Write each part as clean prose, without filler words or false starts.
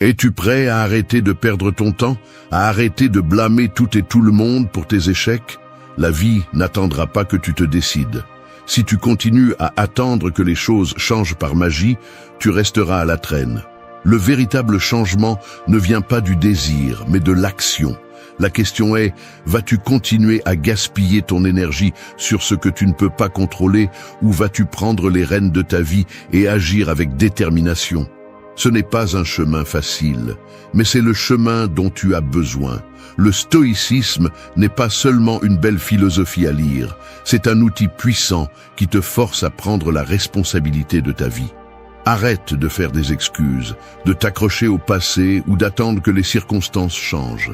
Es-tu prêt à arrêter de perdre ton temps, à arrêter de blâmer tout et tout le monde pour tes échecs? La vie n'attendra pas que tu te décides. Si tu continues à attendre que les choses changent par magie, tu resteras à la traîne. Le véritable changement ne vient pas du désir, mais de l'action. La question est, vas-tu continuer à gaspiller ton énergie sur ce que tu ne peux pas contrôler, ou vas-tu prendre les rênes de ta vie et agir avec détermination? Ce n'est pas un chemin facile, mais c'est le chemin dont tu as besoin. Le stoïcisme n'est pas seulement une belle philosophie à lire, c'est un outil puissant qui te force à prendre la responsabilité de ta vie. Arrête de faire des excuses, de t'accrocher au passé ou d'attendre que les circonstances changent.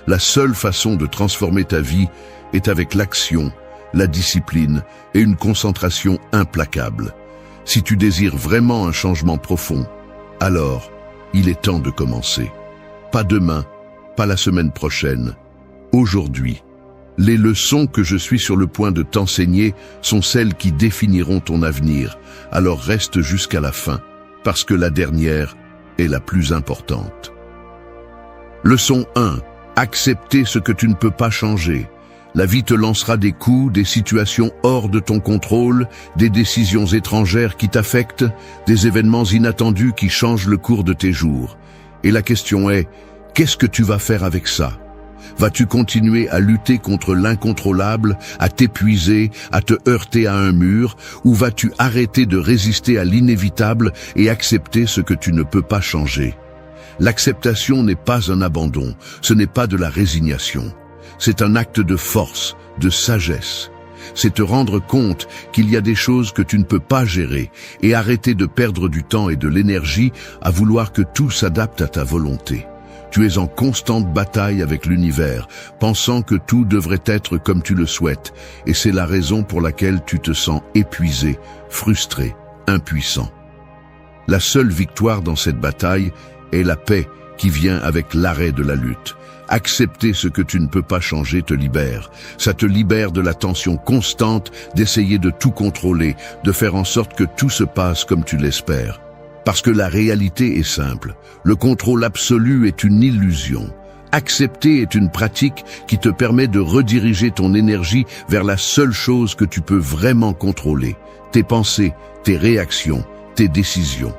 La seule façon de transformer ta vie est avec l'action, la discipline et une concentration implacable. Si tu désires vraiment un changement profond, alors il est temps de commencer. Pas demain, pas la semaine prochaine, aujourd'hui. Les leçons que je suis sur le point de t'enseigner sont celles qui définiront ton avenir, alors reste jusqu'à la fin, parce que la dernière est la plus importante. Leçon 1. Accepter ce que tu ne peux pas changer. La vie te lancera des coups, des situations hors de ton contrôle, des décisions étrangères qui t'affectent, des événements inattendus qui changent le cours de tes jours. Et la question est, qu'est-ce que tu vas faire avec ça? Vas-tu continuer à lutter contre l'incontrôlable, à t'épuiser, à te heurter à un mur, ou vas-tu arrêter de résister à l'inévitable et accepter ce que tu ne peux pas changer? L'acceptation n'est pas un abandon, ce n'est pas de la résignation. C'est un acte de force, de sagesse. C'est te rendre compte qu'il y a des choses que tu ne peux pas gérer et arrêter de perdre du temps et de l'énergie à vouloir que tout s'adapte à ta volonté. Tu es en constante bataille avec l'univers, pensant que tout devrait être comme tu le souhaites, et c'est la raison pour laquelle tu te sens épuisé, frustré, impuissant. La seule victoire dans cette bataille est la paix qui vient avec l'arrêt de la lutte. Accepter ce que tu ne peux pas changer te libère. Ça te libère de la tension constante d'essayer de tout contrôler, de faire en sorte que tout se passe comme tu l'espères. Parce que la réalité est simple. Le contrôle absolu est une illusion. Accepter est une pratique qui te permet de rediriger ton énergie vers la seule chose que tu peux vraiment contrôler. Tes pensées, tes réactions, tes décisions.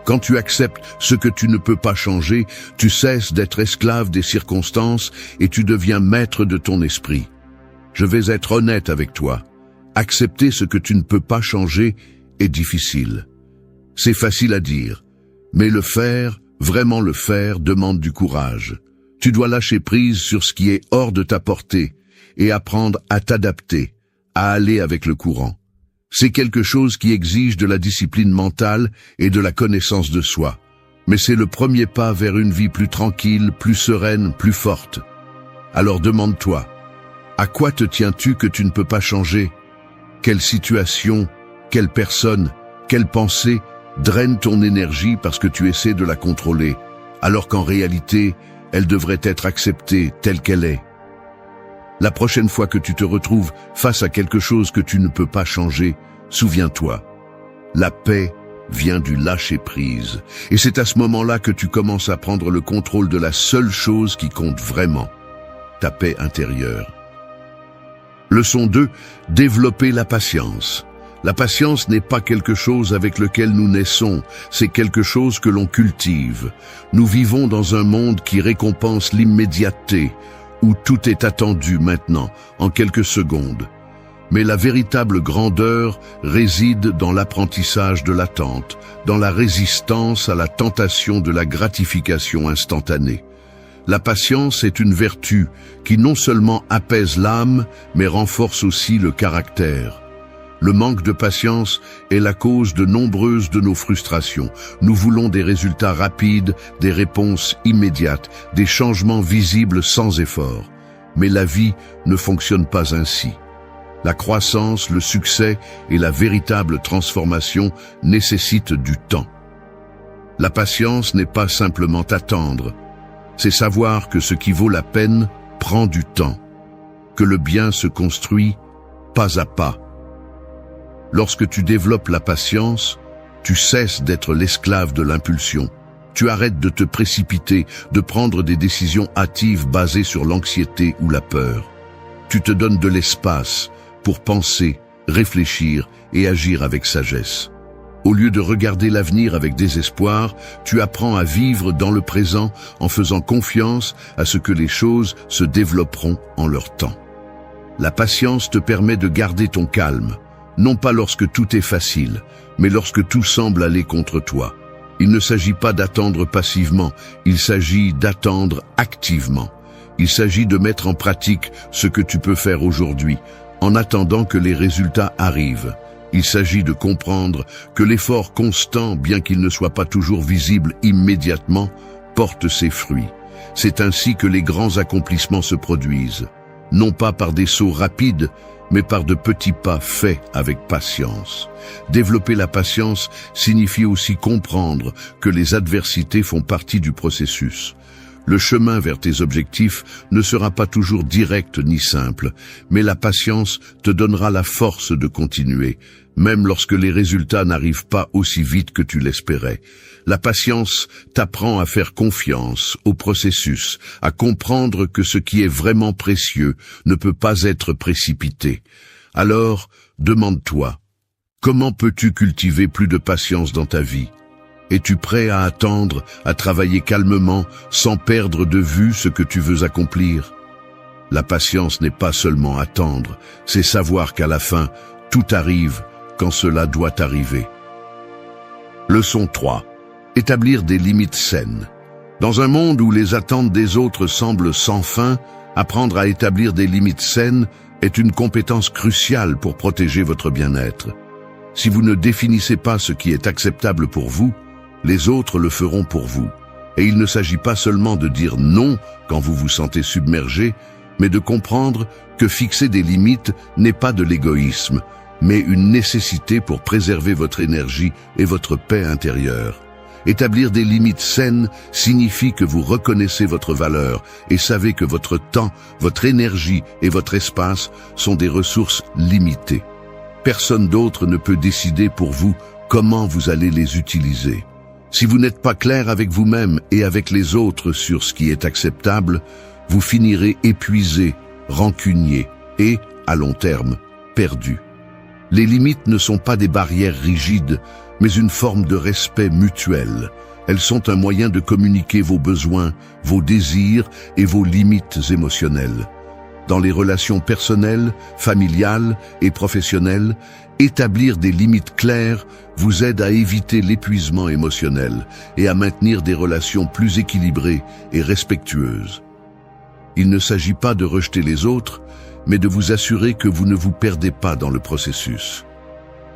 Quand tu acceptes ce que tu ne peux pas changer, tu cesses d'être esclave des circonstances et tu deviens maître de ton esprit. Je vais être honnête avec toi. Accepter ce que tu ne peux pas changer est difficile. C'est facile à dire, mais le faire, vraiment le faire, demande du courage. Tu dois lâcher prise sur ce qui est hors de ta portée et apprendre à t'adapter, à aller avec le courant. C'est quelque chose qui exige de la discipline mentale et de la connaissance de soi. Mais c'est le premier pas vers une vie plus tranquille, plus sereine, plus forte. Alors demande-toi, à quoi te tiens-tu que tu ne peux pas changer? Quelle situation, quelle personne, quelle pensée draine ton énergie parce que tu essaies de la contrôler, alors qu'en réalité, elle devrait être acceptée telle qu'elle est? La prochaine fois que tu te retrouves face à quelque chose que tu ne peux pas changer, souviens-toi, la paix vient du lâcher-prise. Et c'est à ce moment-là que tu commences à prendre le contrôle de la seule chose qui compte vraiment, ta paix intérieure. Leçon 2, développer la patience. La patience n'est pas quelque chose avec lequel nous naissons, c'est quelque chose que l'on cultive. Nous vivons dans un monde qui récompense l'immédiateté, où tout est attendu maintenant, en quelques secondes. Mais la véritable grandeur réside dans l'apprentissage de l'attente, dans la résistance à la tentation de la gratification instantanée. La patience est une vertu qui non seulement apaise l'âme, mais renforce aussi le caractère. Le manque de patience est la cause de nombreuses de nos frustrations. Nous voulons des résultats rapides, des réponses immédiates, des changements visibles sans effort. Mais la vie ne fonctionne pas ainsi. La croissance, le succès et la véritable transformation nécessitent du temps. La patience n'est pas simplement attendre, c'est savoir que ce qui vaut la peine prend du temps, que le bien se construit pas à pas. Lorsque tu développes la patience, tu cesses d'être l'esclave de l'impulsion. Tu arrêtes de te précipiter, de prendre des décisions hâtives basées sur l'anxiété ou la peur. Tu te donnes de l'espace pour penser, réfléchir et agir avec sagesse. Au lieu de regarder l'avenir avec désespoir, tu apprends à vivre dans le présent en faisant confiance à ce que les choses se développeront en leur temps. La patience te permet de garder ton calme, non pas lorsque tout est facile, mais lorsque tout semble aller contre toi. Il ne s'agit pas d'attendre passivement, il s'agit d'attendre activement. Il s'agit de mettre en pratique ce que tu peux faire aujourd'hui, en attendant que les résultats arrivent. Il s'agit de comprendre que l'effort constant, bien qu'il ne soit pas toujours visible immédiatement, porte ses fruits. C'est ainsi que les grands accomplissements se produisent, non pas par des sauts rapides, mais par de petits pas faits avec patience. Développer la patience signifie aussi comprendre que les adversités font partie du processus. Le chemin vers tes objectifs ne sera pas toujours direct ni simple, mais la patience te donnera la force de continuer, même lorsque les résultats n'arrivent pas aussi vite que tu l'espérais. La patience t'apprend à faire confiance au processus, à comprendre que ce qui est vraiment précieux ne peut pas être précipité. Alors, demande-toi, comment peux-tu cultiver plus de patience dans ta vie ? Es-tu prêt à attendre, à travailler calmement, sans perdre de vue ce que tu veux accomplir ? La patience n'est pas seulement attendre, c'est savoir qu'à la fin, tout arrive quand cela doit arriver. Leçon 3. Établir des limites saines. Dans un monde où les attentes des autres semblent sans fin, apprendre à établir des limites saines est une compétence cruciale pour protéger votre bien-être. Si vous ne définissez pas ce qui est acceptable pour vous, les autres le feront pour vous. Et il ne s'agit pas seulement de dire non quand vous vous sentez submergé, mais de comprendre que fixer des limites n'est pas de l'égoïsme, mais une nécessité pour préserver votre énergie et votre paix intérieure. Établir des limites saines signifie que vous reconnaissez votre valeur et savez que votre temps, votre énergie et votre espace sont des ressources limitées. Personne d'autre ne peut décider pour vous comment vous allez les utiliser. Si vous n'êtes pas clair avec vous-même et avec les autres sur ce qui est acceptable, vous finirez épuisé, rancunier et, à long terme, perdu. Les limites ne sont pas des barrières rigides, mais une forme de respect mutuel. Elles sont un moyen de communiquer vos besoins, vos désirs et vos limites émotionnelles. Dans les relations personnelles, familiales et professionnelles, établir des limites claires vous aide à éviter l'épuisement émotionnel et à maintenir des relations plus équilibrées et respectueuses. Il ne s'agit pas de rejeter les autres, mais de vous assurer que vous ne vous perdez pas dans le processus.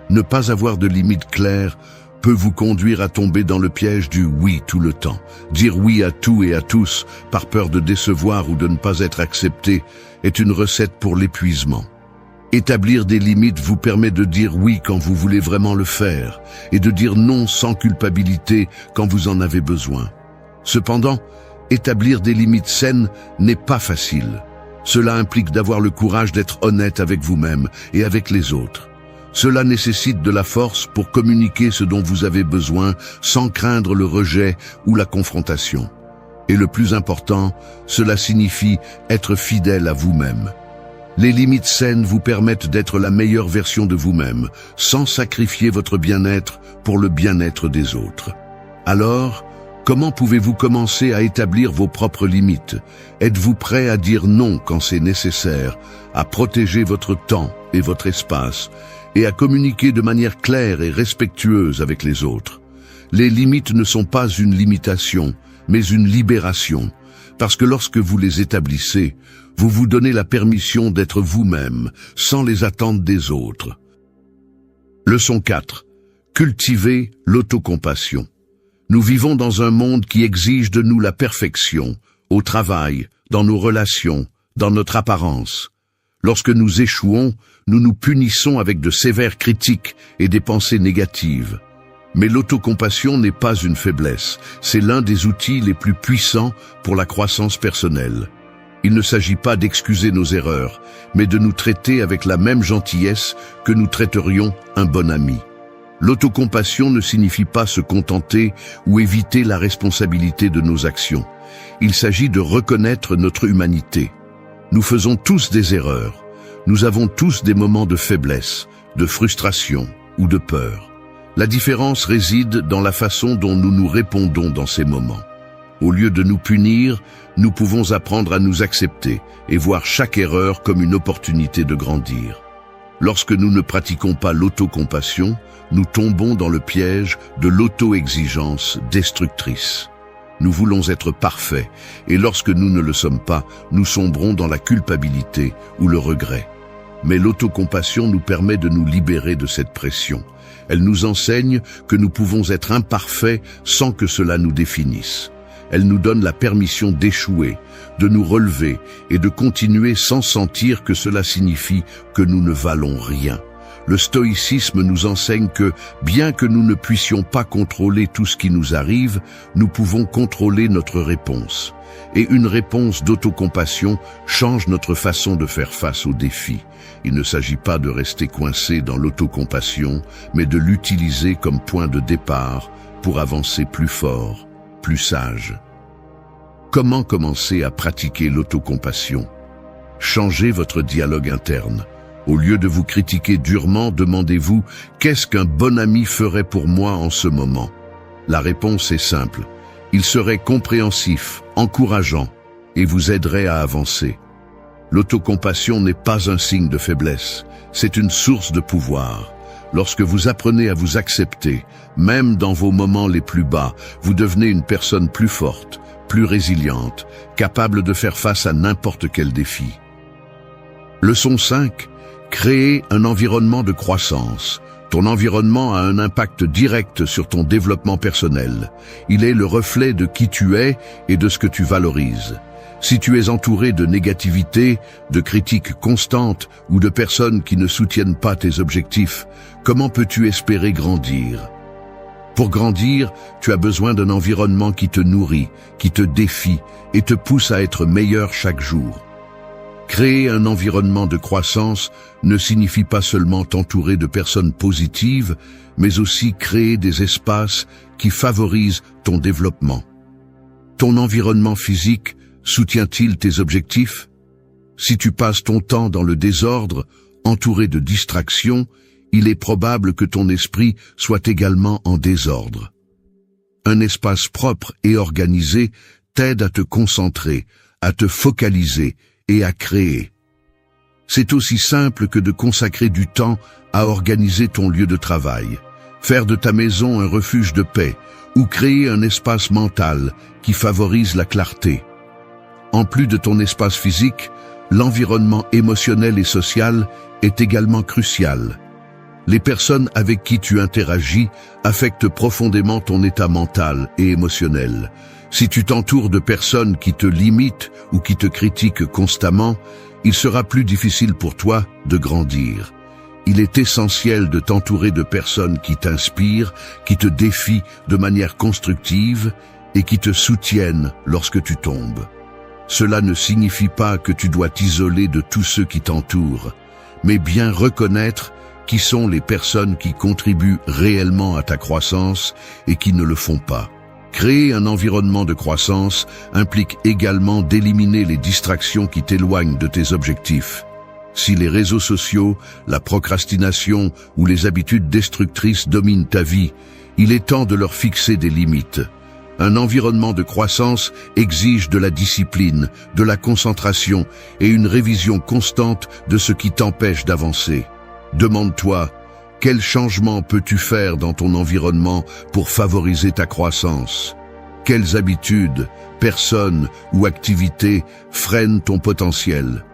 Ne pas avoir de limites claires peut vous conduire à tomber dans le piège du oui tout le temps. Dire oui à tout et à tous, par peur de décevoir ou de ne pas être accepté, est une recette pour l'épuisement. Établir des limites vous permet de dire oui quand vous voulez vraiment le faire, et de dire non sans culpabilité quand vous en avez besoin. Cependant, établir des limites saines n'est pas facile. Cela implique d'avoir le courage d'être honnête avec vous-même et avec les autres. Cela nécessite de la force pour communiquer ce dont vous avez besoin sans craindre le rejet ou la confrontation. Et le plus important, cela signifie être fidèle à vous-même. Les limites saines vous permettent d'être la meilleure version de vous-même, sans sacrifier votre bien-être pour le bien-être des autres. Alors, comment pouvez-vous commencer à établir vos propres limites? Êtes-vous prêt à dire non quand c'est nécessaire, à protéger votre temps et votre espace, et à communiquer de manière claire et respectueuse avec les autres? Les limites ne sont pas une limitation, mais une libération, parce que lorsque vous les établissez, vous vous donnez la permission d'être vous-même, sans les attentes des autres. Leçon 4. Cultivez l'autocompassion. Nous vivons dans un monde qui exige de nous la perfection, au travail, dans nos relations, dans notre apparence. Lorsque nous échouons, nous nous punissons avec de sévères critiques et des pensées négatives. Mais l'autocompassion n'est pas une faiblesse, c'est l'un des outils les plus puissants pour la croissance personnelle. Il ne s'agit pas d'excuser nos erreurs, mais de nous traiter avec la même gentillesse que nous traiterions un bon ami. L'autocompassion ne signifie pas se contenter ou éviter la responsabilité de nos actions. Il s'agit de reconnaître notre humanité. Nous faisons tous des erreurs. Nous avons tous des moments de faiblesse, de frustration ou de peur. La différence réside dans la façon dont nous nous répondons dans ces moments. Au lieu de nous punir, nous pouvons apprendre à nous accepter et voir chaque erreur comme une opportunité de grandir. Lorsque nous ne pratiquons pas l'autocompassion, nous tombons dans le piège de l'auto-exigence destructrice. Nous voulons être parfaits, et lorsque nous ne le sommes pas, nous sombrons dans la culpabilité ou le regret. Mais l'autocompassion nous permet de nous libérer de cette pression. Elle nous enseigne que nous pouvons être imparfaits sans que cela nous définisse. Elle nous donne la permission d'échouer, de nous relever et de continuer sans sentir que cela signifie que nous ne valons rien. Le stoïcisme nous enseigne que, bien que nous ne puissions pas contrôler tout ce qui nous arrive, nous pouvons contrôler notre réponse. Et une réponse d'autocompassion change notre façon de faire face aux défis. Il ne s'agit pas de rester coincé dans l'autocompassion, mais de l'utiliser comme point de départ pour avancer plus fort, plus sage. Comment commencer à pratiquer l'autocompassion? Changez votre dialogue interne. Au lieu de vous critiquer durement, demandez-vous « Qu'est-ce qu'un bon ami ferait pour moi en ce moment ?» La réponse est simple. Il serait compréhensif, encourageant et vous aiderait à avancer. L'autocompassion n'est pas un signe de faiblesse, c'est une source de pouvoir. Lorsque vous apprenez à vous accepter, même dans vos moments les plus bas, vous devenez une personne plus forte, plus résiliente, capable de faire face à n'importe quel défi. Leçon 5. Créer un environnement de croissance. Ton environnement a un impact direct sur ton développement personnel. Il est le reflet de qui tu es et de ce que tu valorises. Si tu es entouré de négativité, de critiques constantes ou de personnes qui ne soutiennent pas tes objectifs, comment peux-tu espérer grandir? Pour grandir, tu as besoin d'un environnement qui te nourrit, qui te défie et te pousse à être meilleur chaque jour. Créer un environnement de croissance ne signifie pas seulement t'entourer de personnes positives, mais aussi créer des espaces qui favorisent ton développement. Ton environnement physique soutient-il tes objectifs? Si tu passes ton temps dans le désordre, entouré de distractions, il est probable que ton esprit soit également en désordre. Un espace propre et organisé t'aide à te concentrer, à te focaliser et à créer. C'est aussi simple que de consacrer du temps à organiser ton lieu de travail, faire de ta maison un refuge de paix ou créer un espace mental qui favorise la clarté. En plus de ton espace physique, l'environnement émotionnel et social est également crucial. Les personnes avec qui tu interagis affectent profondément ton état mental et émotionnel. Si tu t'entoures de personnes qui te limitent ou qui te critiquent constamment, il sera plus difficile pour toi de grandir. Il est essentiel de t'entourer de personnes qui t'inspirent, qui te défient de manière constructive et qui te soutiennent lorsque tu tombes. Cela ne signifie pas que tu dois t'isoler de tous ceux qui t'entourent, mais bien reconnaître qui sont les personnes qui contribuent réellement à ta croissance et qui ne le font pas. Créer un environnement de croissance implique également d'éliminer les distractions qui t'éloignent de tes objectifs. Si les réseaux sociaux, la procrastination ou les habitudes destructrices dominent ta vie, il est temps de leur fixer des limites. Un environnement de croissance exige de la discipline, de la concentration et une révision constante de ce qui t'empêche d'avancer. Demande-toi, quel changement peux-tu faire dans ton environnement pour favoriser ta croissance? Quelles habitudes, personnes ou activités freinent ton potentiel?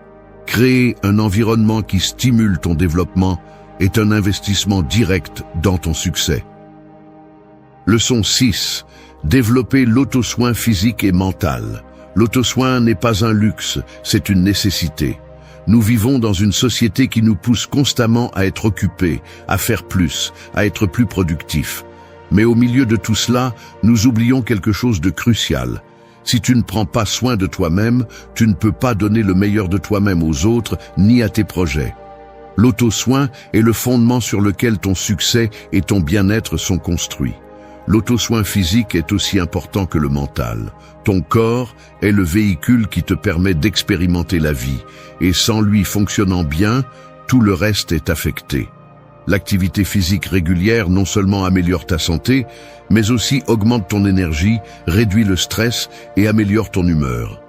Créer un environnement qui stimule ton développement est un investissement direct dans ton succès. Leçon 6. Développer l'auto-soin physique et mental. L'auto-soin n'est pas un luxe, c'est une nécessité. Nous vivons dans une société qui nous pousse constamment à être occupés, à faire plus, à être plus productifs. Mais au milieu de tout cela, nous oublions quelque chose de crucial. Si tu ne prends pas soin de toi-même, tu ne peux pas donner le meilleur de toi-même aux autres ni à tes projets. L'auto-soin est le fondement sur lequel ton succès et ton bien-être sont construits. L'auto-soin physique est aussi important que le mental. Ton corps est le véhicule qui te permet d'expérimenter la vie, et sans lui fonctionnant bien, tout le reste est affecté. L'activité physique régulière non seulement améliore ta santé, mais aussi augmente ton énergie, réduit le stress et améliore ton humeur.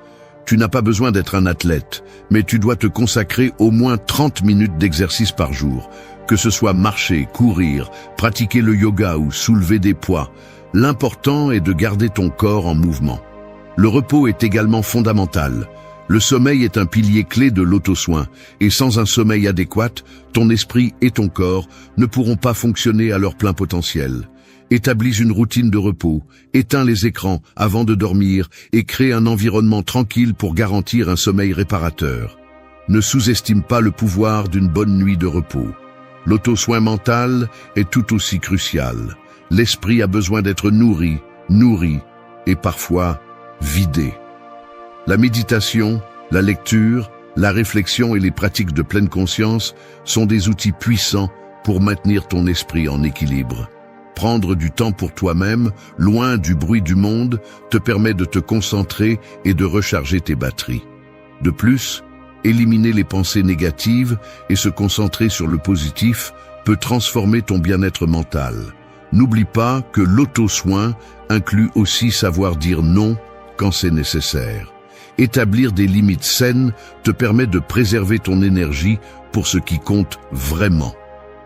Tu n'as pas besoin d'être un athlète, mais tu dois te consacrer au moins 30 minutes d'exercice par jour. Que ce soit marcher, courir, pratiquer le yoga ou soulever des poids, l'important est de garder ton corps en mouvement. Le repos est également fondamental. Le sommeil est un pilier clé de l'auto-soin, et sans un sommeil adéquat, ton esprit et ton corps ne pourront pas fonctionner à leur plein potentiel. Établis une routine de repos, éteins les écrans avant de dormir et crée un environnement tranquille pour garantir un sommeil réparateur. Ne sous-estime pas le pouvoir d'une bonne nuit de repos. L'auto-soin mental est tout aussi crucial. L'esprit a besoin d'être nourri et parfois vidé. La méditation, la lecture, la réflexion et les pratiques de pleine conscience sont des outils puissants pour maintenir ton esprit en équilibre. Prendre du temps pour toi-même, loin du bruit du monde, te permet de te concentrer et de recharger tes batteries. De plus, éliminer les pensées négatives et se concentrer sur le positif peut transformer ton bien-être mental. N'oublie pas que l'auto-soin inclut aussi savoir dire non quand c'est nécessaire. Établir des limites saines te permet de préserver ton énergie pour ce qui compte vraiment.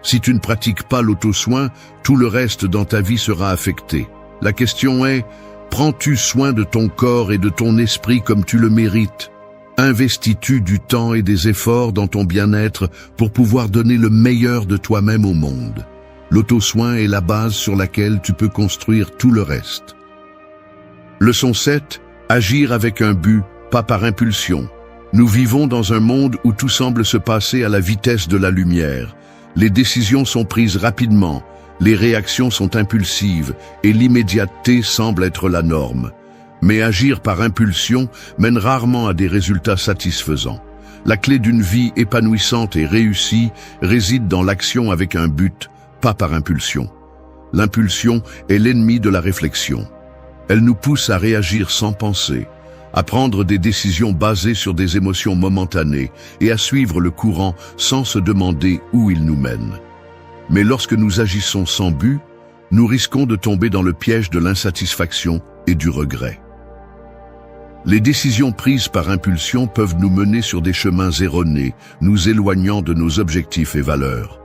Si tu ne pratiques pas l'auto-soin, tout le reste dans ta vie sera affecté. La question est, prends-tu soin de ton corps et de ton esprit comme tu le mérites? Investis-tu du temps et des efforts dans ton bien-être pour pouvoir donner le meilleur de toi-même au monde? L'auto-soin est la base sur laquelle tu peux construire tout le reste. Leçon 7. Agir avec un but, pas par impulsion. Nous vivons dans un monde où tout semble se passer à la vitesse de la lumière. Les décisions sont prises rapidement, les réactions sont impulsives et l'immédiateté semble être la norme. Mais agir par impulsion mène rarement à des résultats satisfaisants. La clé d'une vie épanouissante et réussie réside dans l'action avec un but, pas par impulsion. L'impulsion est l'ennemi de la réflexion. Elle nous pousse à réagir sans penser, à prendre des décisions basées sur des émotions momentanées et à suivre le courant sans se demander où il nous mène. Mais lorsque nous agissons sans but, nous risquons de tomber dans le piège de l'insatisfaction et du regret. Les décisions prises par impulsion peuvent nous mener sur des chemins erronés, nous éloignant de nos objectifs et valeurs.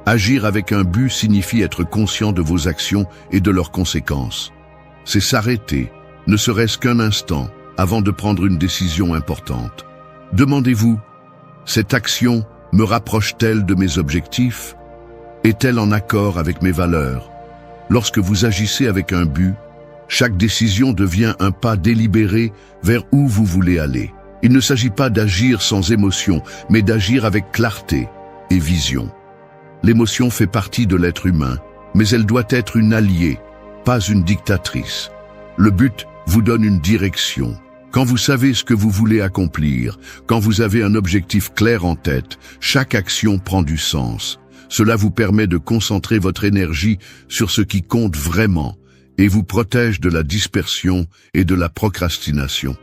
Agir avec un but signifie être conscient de vos actions et de leurs conséquences. C'est s'arrêter, ne serait-ce qu'un instant, avant de prendre une décision importante. Demandez-vous, cette action me rapproche-t-elle de mes objectifs? Est-elle en accord avec mes valeurs? Lorsque vous agissez avec un but, chaque décision devient un pas délibéré vers où vous voulez aller. Il ne s'agit pas d'agir sans émotion, mais d'agir avec clarté et vision. L'émotion fait partie de l'être humain, mais elle doit être une alliée, pas une dictatrice. Le but vous donne une direction. Quand vous savez ce que vous voulez accomplir, quand vous avez un objectif clair en tête, chaque action prend du sens. Cela vous permet de concentrer votre énergie sur ce qui compte vraiment et vous protège de la dispersion et de la procrastination.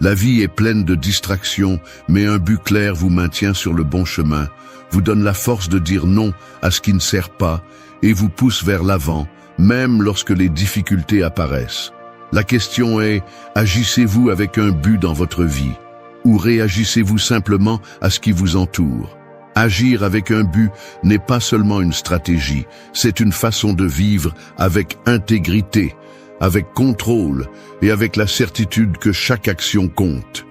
La vie est pleine de distractions, mais un but clair vous maintient sur le bon chemin, vous donne la force de dire non à ce qui ne sert pas et vous pousse vers l'avant, même lorsque les difficultés apparaissent. La question est, agissez-vous avec un but dans votre vie ou réagissez-vous simplement à ce qui vous entoure? Agir avec un but n'est pas seulement une stratégie, c'est une façon de vivre avec intégrité, avec contrôle et avec la certitude que chaque action compte.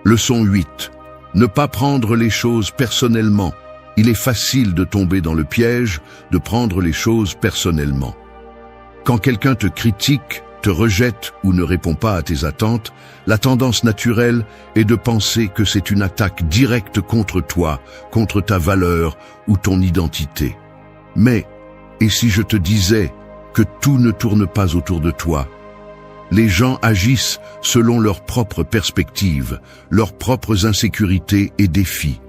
Leçon 8. Ne pas prendre les choses personnellement. Il est facile de tomber dans le piège de prendre les choses personnellement. Quand quelqu'un te critique, te rejette ou ne répond pas à tes attentes, la tendance naturelle est de penser que c'est une attaque directe contre toi, contre ta valeur ou ton identité. Mais, et si je te disais que tout ne tourne pas autour de toi? Les gens agissent selon leurs propres perspectives, leurs propres insécurités et défis.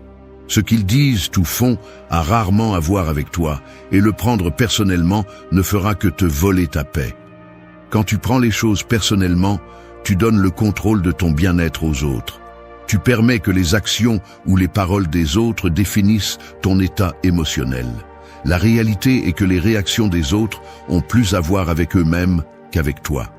Ce qu'ils disent ou font a rarement à voir avec toi, et le prendre personnellement ne fera que te voler ta paix. Quand tu prends les choses personnellement, tu donnes le contrôle de ton bien-être aux autres. Tu permets que les actions ou les paroles des autres définissent ton état émotionnel. La réalité est que les réactions des autres ont plus à voir avec eux-mêmes qu'avec toi.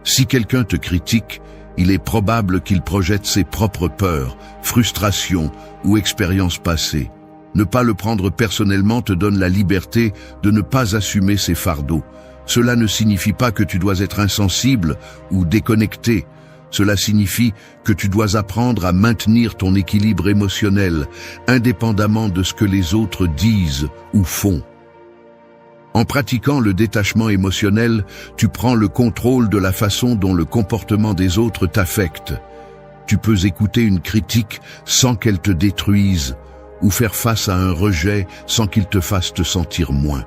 Si quelqu'un te critique, il est probable qu'il projette ses propres peurs, frustrations ou expériences passées. Ne pas le prendre personnellement te donne la liberté de ne pas assumer ses fardeaux. Cela ne signifie pas que tu dois être insensible ou déconnecté. Cela signifie que tu dois apprendre à maintenir ton équilibre émotionnel, indépendamment de ce que les autres disent ou font. En pratiquant le détachement émotionnel, tu prends le contrôle de la façon dont le comportement des autres t'affecte. Tu peux écouter une critique sans qu'elle te détruise, ou faire face à un rejet sans qu'il te fasse te sentir moins.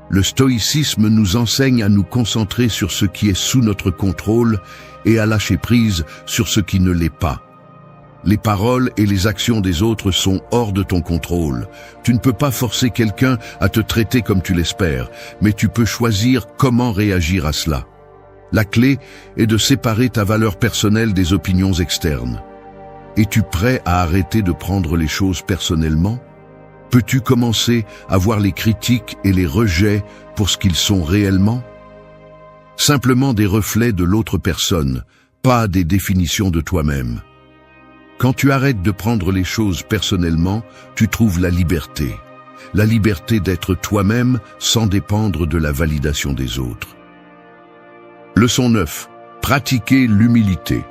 Le stoïcisme nous enseigne à nous concentrer sur ce qui est sous notre contrôle et à lâcher prise sur ce qui ne l'est pas. Les paroles et les actions des autres sont hors de ton contrôle. Tu ne peux pas forcer quelqu'un à te traiter comme tu l'espères, mais tu peux choisir comment réagir à cela. La clé est de séparer ta valeur personnelle des opinions externes. Es-tu prêt à arrêter de prendre les choses personnellement? Peux-tu commencer à voir les critiques et les rejets pour ce qu'ils sont réellement? Simplement des reflets de l'autre personne, pas des définitions de toi-même. Quand tu arrêtes de prendre les choses personnellement, tu trouves la liberté. La liberté d'être toi-même sans dépendre de la validation des autres. Leçon 9. Pratiquer l'humilité.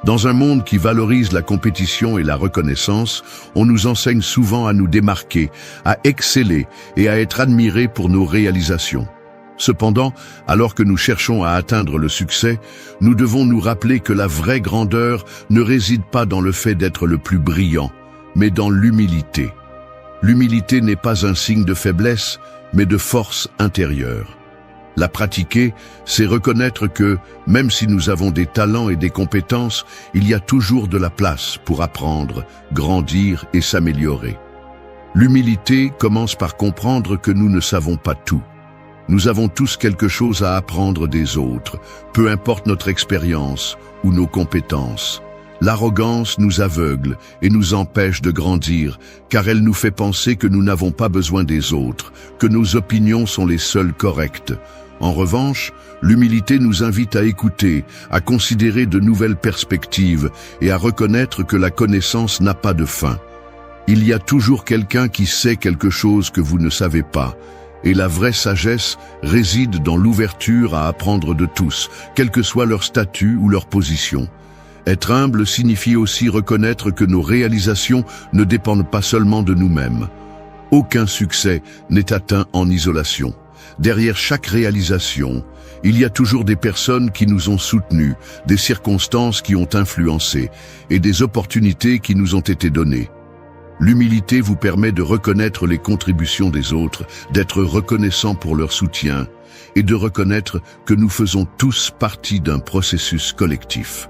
Dans un monde qui valorise la compétition et la reconnaissance, on nous enseigne souvent à nous démarquer, à exceller et à être admirés pour nos réalisations. Cependant, alors que nous cherchons à atteindre le succès, nous devons nous rappeler que la vraie grandeur ne réside pas dans le fait d'être le plus brillant, mais dans l'humilité. L'humilité n'est pas un signe de faiblesse, mais de force intérieure. La pratiquer, c'est reconnaître que, même si nous avons des talents et des compétences, il y a toujours de la place pour apprendre, grandir et s'améliorer. L'humilité commence par comprendre que nous ne savons pas tout. Nous avons tous quelque chose à apprendre des autres, peu importe notre expérience ou nos compétences. L'arrogance nous aveugle et nous empêche de grandir, car elle nous fait penser que nous n'avons pas besoin des autres, que nos opinions sont les seules correctes. En revanche, l'humilité nous invite à écouter, à considérer de nouvelles perspectives et à reconnaître que la connaissance n'a pas de fin. Il y a toujours quelqu'un qui sait quelque chose que vous ne savez pas. Et la vraie sagesse réside dans l'ouverture à apprendre de tous, quel que soit leur statut ou leur position. Être humble signifie aussi reconnaître que nos réalisations ne dépendent pas seulement de nous-mêmes. Aucun succès n'est atteint en isolation. Derrière chaque réalisation, il y a toujours des personnes qui nous ont soutenus, des circonstances qui ont influencé et des opportunités qui nous ont été données. L'humilité vous permet de reconnaître les contributions des autres, d'être reconnaissant pour leur soutien et de reconnaître que nous faisons tous partie d'un processus collectif.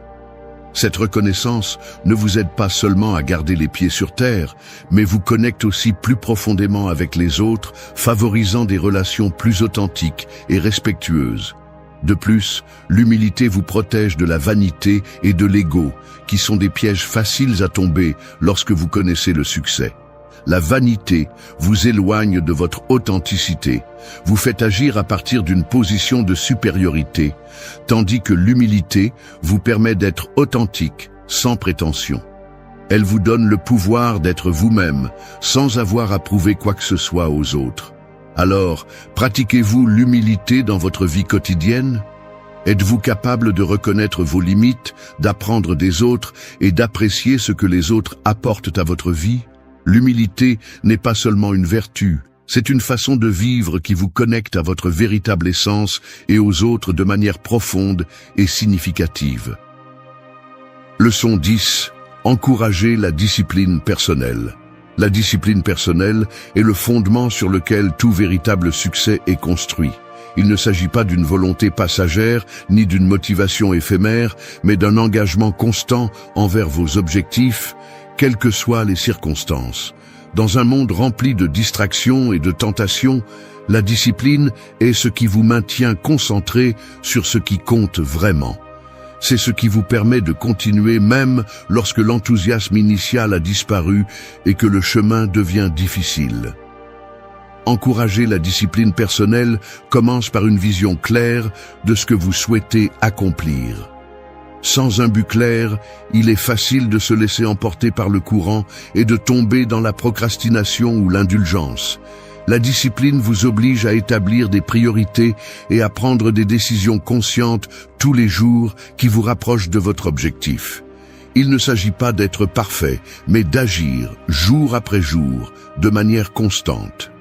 Cette reconnaissance ne vous aide pas seulement à garder les pieds sur terre, mais vous connecte aussi plus profondément avec les autres, favorisant des relations plus authentiques et respectueuses. De plus, l'humilité vous protège de la vanité et de l'ego, qui sont des pièges faciles à tomber lorsque vous connaissez le succès. La vanité vous éloigne de votre authenticité, vous fait agir à partir d'une position de supériorité, tandis que l'humilité vous permet d'être authentique, sans prétention. Elle vous donne le pouvoir d'être vous-même, sans avoir à prouver quoi que ce soit aux autres. Alors, pratiquez-vous l'humilité dans votre vie quotidienne? Êtes-vous capable de reconnaître vos limites, d'apprendre des autres et d'apprécier ce que les autres apportent à votre vie? L'humilité n'est pas seulement une vertu, c'est une façon de vivre qui vous connecte à votre véritable essence et aux autres de manière profonde et significative. Leçon 10. Encouragez la discipline personnelle. La discipline personnelle est le fondement sur lequel tout véritable succès est construit. Il ne s'agit pas d'une volonté passagère ni d'une motivation éphémère, mais d'un engagement constant envers vos objectifs quelles que soient les circonstances. Dans un monde rempli de distractions et de tentations, la discipline est ce qui vous maintient concentré sur ce qui compte vraiment. C'est ce qui vous permet de continuer même lorsque l'enthousiasme initial a disparu et que le chemin devient difficile. Encourager la discipline personnelle commence par une vision claire de ce que vous souhaitez accomplir. Sans un but clair, il est facile de se laisser emporter par le courant et de tomber dans la procrastination ou l'indulgence. La discipline vous oblige à établir des priorités et à prendre des décisions conscientes tous les jours qui vous rapprochent de votre objectif. Il ne s'agit pas d'être parfait, mais d'agir jour après jour, de manière constante.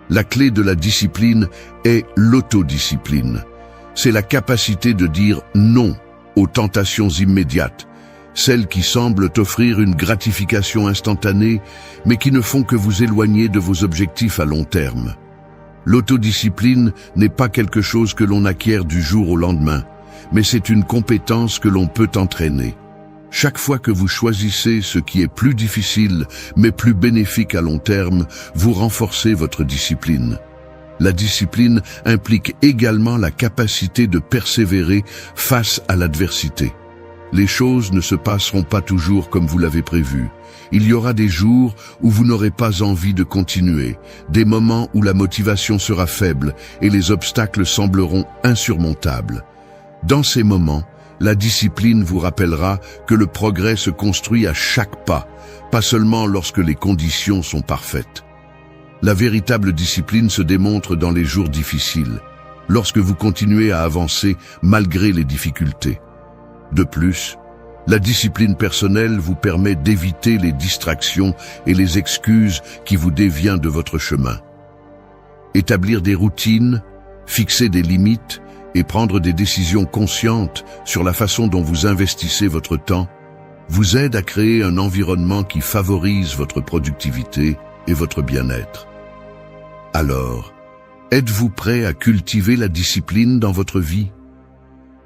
La clé de la discipline est l'autodiscipline. C'est la capacité de dire non aux tentations immédiates, celles qui semblent offrir une gratification instantanée, mais qui ne font que vous éloigner de vos objectifs à long terme. L'autodiscipline n'est pas quelque chose que l'on acquiert du jour au lendemain, mais c'est une compétence que l'on peut entraîner. Chaque fois que vous choisissez ce qui est plus difficile, mais plus bénéfique à long terme, vous renforcez votre discipline. La discipline implique également la capacité de persévérer face à l'adversité. Les choses ne se passeront pas toujours comme vous l'avez prévu. Il y aura des jours où vous n'aurez pas envie de continuer, des moments où la motivation sera faible et les obstacles sembleront insurmontables. Dans ces moments, la discipline vous rappellera que le progrès se construit à chaque pas, pas seulement lorsque les conditions sont parfaites. La véritable discipline se démontre dans les jours difficiles, lorsque vous continuez à avancer malgré les difficultés. De plus, la discipline personnelle vous permet d'éviter les distractions et les excuses qui vous dévient de votre chemin. Établir des routines, fixer des limites et prendre des décisions conscientes sur la façon dont vous investissez votre temps vous aide à créer un environnement qui favorise votre productivité et votre bien-être. Alors, êtes-vous prêt à cultiver la discipline dans votre vie?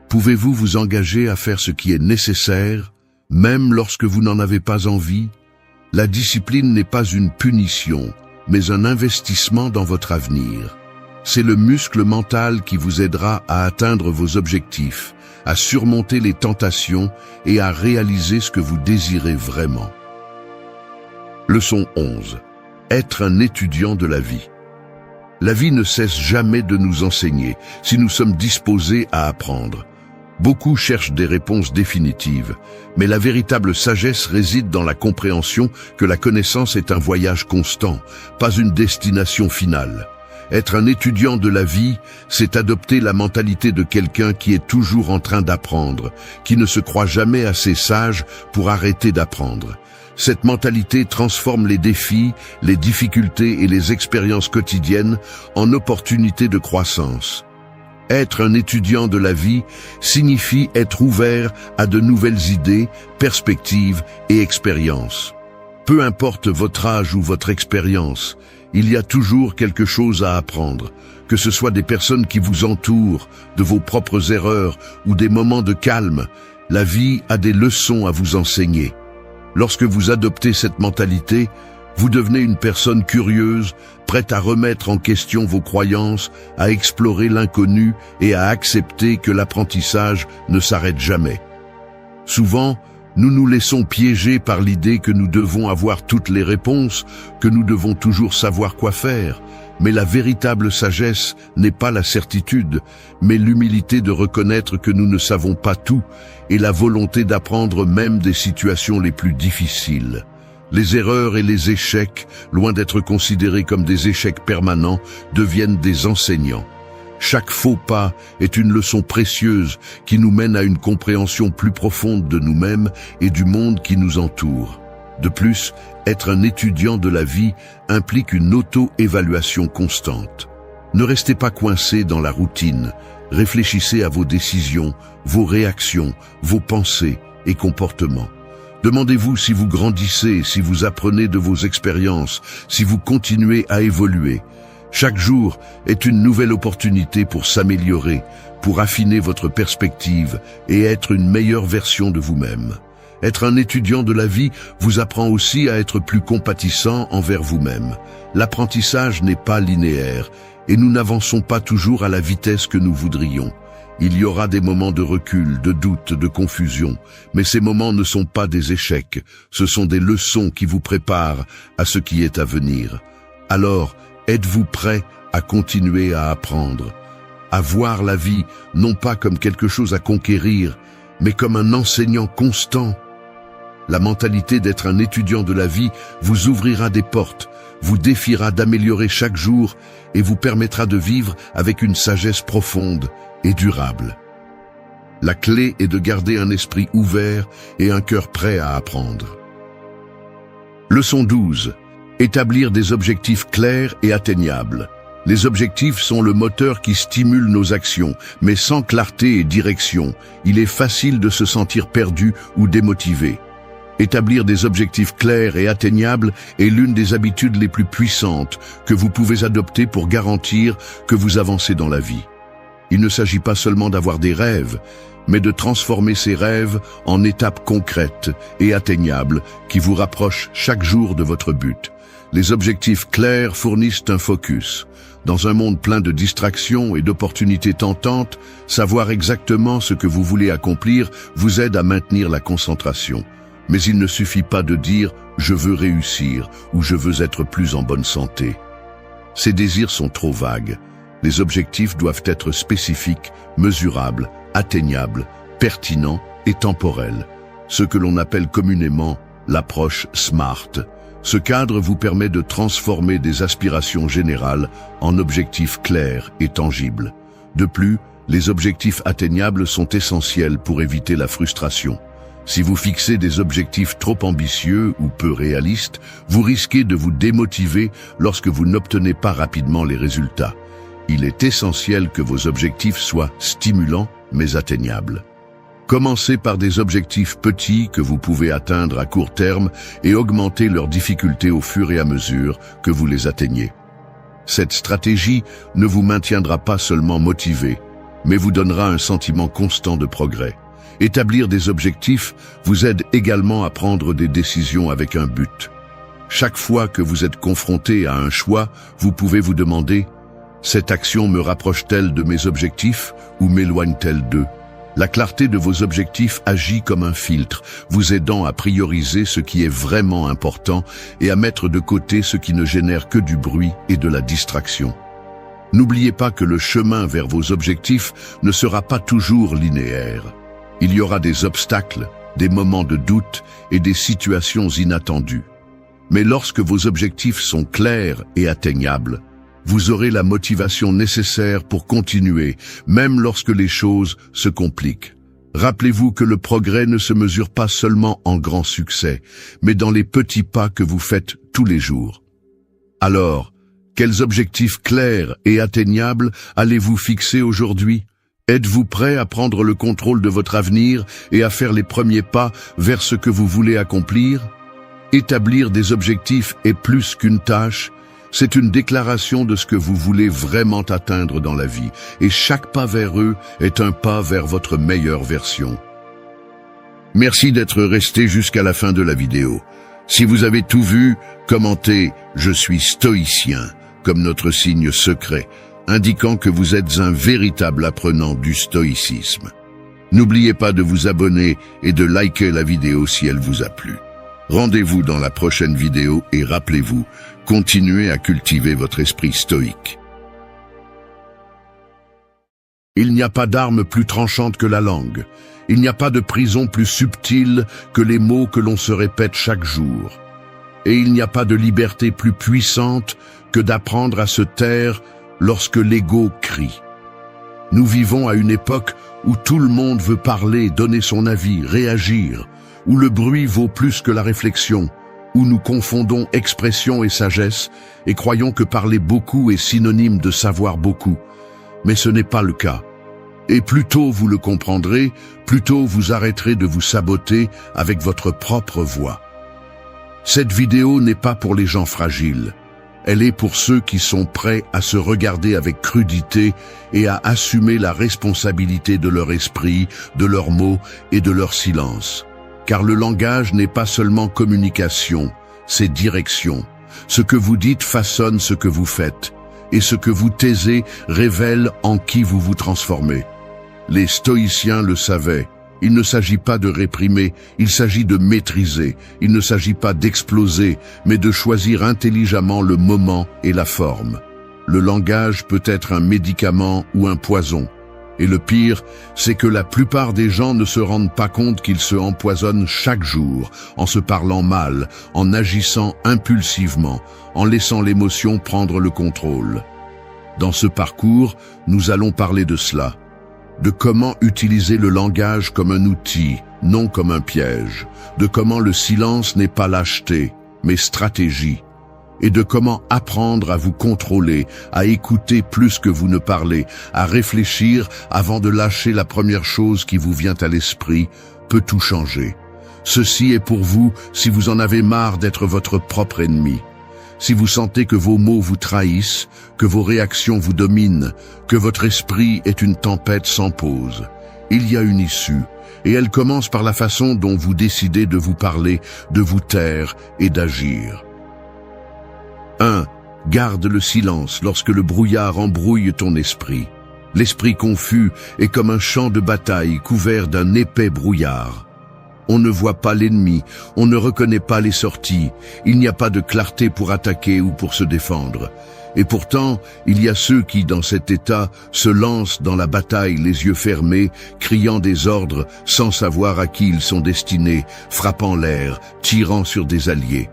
Pouvez-vous vous engager à faire ce qui est nécessaire, même lorsque vous n'en avez pas envie? La discipline n'est pas une punition, mais un investissement dans votre avenir. C'est le muscle mental qui vous aidera à atteindre vos objectifs, à surmonter les tentations et à réaliser ce que vous désirez vraiment. Leçon 11. Être un étudiant de la vie. La vie ne cesse jamais de nous enseigner si nous sommes disposés à apprendre. Beaucoup cherchent des réponses définitives, mais la véritable sagesse réside dans la compréhension que la connaissance est un voyage constant, pas une destination finale. Être un étudiant de la vie, c'est adopter la mentalité de quelqu'un qui est toujours en train d'apprendre, qui ne se croit jamais assez sage pour arrêter d'apprendre. Cette mentalité transforme les défis, les difficultés et les expériences quotidiennes en opportunités de croissance. Être un étudiant de la vie signifie être ouvert à de nouvelles idées, perspectives et expériences. Peu importe votre âge ou votre expérience, il y a toujours quelque chose à apprendre, que ce soit des personnes qui vous entourent, de vos propres erreurs ou des moments de calme. La vie a des leçons à vous enseigner. Lorsque vous adoptez cette mentalité, vous devenez une personne curieuse, prête à remettre en question vos croyances, à explorer l'inconnu et à accepter que l'apprentissage ne s'arrête jamais. Souvent, nous nous laissons piéger par l'idée que nous devons avoir toutes les réponses, que nous devons toujours savoir quoi faire. Mais la véritable sagesse n'est pas la certitude, mais l'humilité de reconnaître que nous ne savons pas tout et la volonté d'apprendre même des situations les plus difficiles. Les erreurs et les échecs, loin d'être considérés comme des échecs permanents, deviennent des enseignants. Chaque faux pas est une leçon précieuse qui nous mène à une compréhension plus profonde de nous-mêmes et du monde qui nous entoure. De plus, être un étudiant de la vie implique une auto-évaluation constante. Ne restez pas coincé dans la routine. Réfléchissez à vos décisions, vos réactions, vos pensées et comportements. Demandez-vous si vous grandissez, si vous apprenez de vos expériences, si vous continuez à évoluer. Chaque jour est une nouvelle opportunité pour s'améliorer, pour affiner votre perspective et être une meilleure version de vous-même. Être un étudiant de la vie vous apprend aussi à être plus compatissant envers vous-même. L'apprentissage n'est pas linéaire et nous n'avançons pas toujours à la vitesse que nous voudrions. Il y aura des moments de recul, de doute, de confusion, mais ces moments ne sont pas des échecs, ce sont des leçons qui vous préparent à ce qui est à venir. Alors, êtes-vous prêt à continuer à apprendre, à voir la vie non pas comme quelque chose à conquérir, mais comme un enseignant constant? La mentalité d'être un étudiant de la vie vous ouvrira des portes, vous défiera d'améliorer chaque jour et vous permettra de vivre avec une sagesse profonde et durable. La clé est de garder un esprit ouvert et un cœur prêt à apprendre. Leçon 12. Établir des objectifs clairs et atteignables. Les objectifs sont le moteur qui stimule nos actions, mais sans clarté et direction, il est facile de se sentir perdu ou démotivé. Établir des objectifs clairs et atteignables est l'une des habitudes les plus puissantes que vous pouvez adopter pour garantir que vous avancez dans la vie. Il ne s'agit pas seulement d'avoir des rêves, mais de transformer ces rêves en étapes concrètes et atteignables qui vous rapprochent chaque jour de votre but. Les objectifs clairs fournissent un focus. Dans un monde plein de distractions et d'opportunités tentantes, savoir exactement ce que vous voulez accomplir vous aide à maintenir la concentration. Mais il ne suffit pas de dire « je veux réussir » ou « je veux être plus en bonne santé ». Ces désirs sont trop vagues. Les objectifs doivent être spécifiques, mesurables, atteignables, pertinents et temporels. Ce que l'on appelle communément l'approche SMART. Ce cadre vous permet de transformer des aspirations générales en objectifs clairs et tangibles. De plus, les objectifs atteignables sont essentiels pour éviter la frustration. Si vous fixez des objectifs trop ambitieux ou peu réalistes, vous risquez de vous démotiver lorsque vous n'obtenez pas rapidement les résultats. Il est essentiel que vos objectifs soient stimulants mais atteignables. Commencez par des objectifs petits que vous pouvez atteindre à court terme et augmentez leur difficulté au fur et à mesure que vous les atteignez. Cette stratégie ne vous maintiendra pas seulement motivé, mais vous donnera un sentiment constant de progrès. Établir des objectifs vous aide également à prendre des décisions avec un but. Chaque fois que vous êtes confronté à un choix, vous pouvez vous demander « Cette action me rapproche-t-elle de mes objectifs ou m'éloigne-t-elle d'eux ?» La clarté de vos objectifs agit comme un filtre, vous aidant à prioriser ce qui est vraiment important et à mettre de côté ce qui ne génère que du bruit et de la distraction. N'oubliez pas que le chemin vers vos objectifs ne sera pas toujours linéaire. Il y aura des obstacles, des moments de doute et des situations inattendues. Mais lorsque vos objectifs sont clairs et atteignables, vous aurez la motivation nécessaire pour continuer, même lorsque les choses se compliquent. Rappelez-vous que le progrès ne se mesure pas seulement en grands succès, mais dans les petits pas que vous faites tous les jours. Alors, quels objectifs clairs et atteignables allez-vous fixer aujourd'hui ? Êtes-vous prêt à prendre le contrôle de votre avenir et à faire les premiers pas vers ce que vous voulez accomplir ? Établir des objectifs est plus qu'une tâche, c'est une déclaration de ce que vous voulez vraiment atteindre dans la vie, et chaque pas vers eux est un pas vers votre meilleure version. Merci d'être resté jusqu'à la fin de la vidéo. Si vous avez tout vu, commentez « Je suis stoïcien » comme notre signe secret, indiquant que vous êtes un véritable apprenant du stoïcisme. N'oubliez pas de vous abonner et de liker la vidéo si elle vous a plu. Rendez-vous dans la prochaine vidéo et rappelez-vous, continuez à cultiver votre esprit stoïque. Il n'y a pas d'arme plus tranchante que la langue. Il n'y a pas de prison plus subtile que les mots que l'on se répète chaque jour. Et il n'y a pas de liberté plus puissante que d'apprendre à se taire lorsque l'ego crie. Nous vivons à une époque où tout le monde veut parler, donner son avis, réagir, où le bruit vaut plus que la réflexion, où nous confondons expression et sagesse et croyons que parler beaucoup est synonyme de savoir beaucoup. Mais ce n'est pas le cas. Et plus tôt vous le comprendrez, plus tôt vous arrêterez de vous saboter avec votre propre voix. Cette vidéo n'est pas pour les gens fragiles. Elle est pour ceux qui sont prêts à se regarder avec crudité et à assumer la responsabilité de leur esprit, de leurs mots et de leur silence. car le langage n'est pas seulement communication, c'est direction. Ce que vous dites façonne ce que vous faites, et ce que vous taisez révèle en qui vous vous transformez. Les stoïciens le savaient. Il ne s'agit pas de réprimer, il s'agit de maîtriser. Il ne s'agit pas d'exploser, mais de choisir intelligemment le moment et la forme. Le langage peut être un médicament ou un poison. Et le pire, c'est que la plupart des gens ne se rendent pas compte qu'ils se empoisonnent chaque jour, en se parlant mal, en agissant impulsivement, en laissant l'émotion prendre le contrôle. Dans ce parcours, nous allons parler de cela. De comment utiliser le langage comme un outil, non comme un piège, de comment le silence n'est pas lâcheté, mais stratégie, et de comment apprendre à vous contrôler, à écouter plus que vous ne parlez, à réfléchir avant de lâcher la première chose qui vous vient à l'esprit, peut tout changer. Ceci est pour vous si vous en avez marre d'être votre propre ennemi. Si vous sentez que vos mots vous trahissent, que vos réactions vous dominent, que votre esprit est une tempête sans pause, il y a une issue, et elle commence par la façon dont vous décidez de vous parler, de vous taire et d'agir. 1. Garde le silence lorsque le brouillard embrouille ton esprit. L'esprit confus est comme un champ de bataille couvert d'un épais brouillard. On ne voit pas l'ennemi, on ne reconnaît pas les sorties, il n'y a pas de clarté pour attaquer ou pour se défendre. Et pourtant, il y a ceux qui, dans cet état, se lancent dans la bataille les yeux fermés, criant des ordres sans savoir à qui ils sont destinés, frappant l'air, tirant sur des alliés.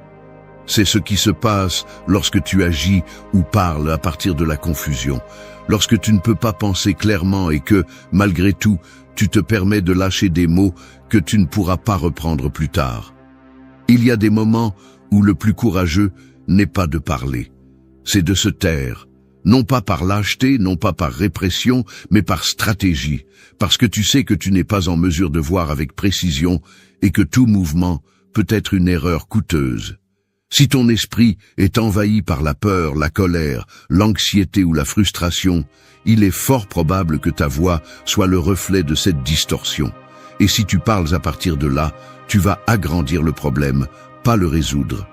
C'est ce qui se passe lorsque tu agis ou parles à partir de la confusion, lorsque tu ne peux pas penser clairement et que, malgré tout, tu te permets de lâcher des mots que tu ne pourras pas reprendre plus tard. Il y a des moments où le plus courageux n'est pas de parler, c'est de se taire, non pas par lâcheté, non pas par répression, mais par stratégie, parce que tu sais que tu n'es pas en mesure de voir avec précision et que tout mouvement peut être une erreur coûteuse. Si ton esprit est envahi par la peur, la colère, l'anxiété ou la frustration, il est fort probable que ta voix soit le reflet de cette distorsion. Et si tu parles à partir de là, tu vas agrandir le problème, pas le résoudre.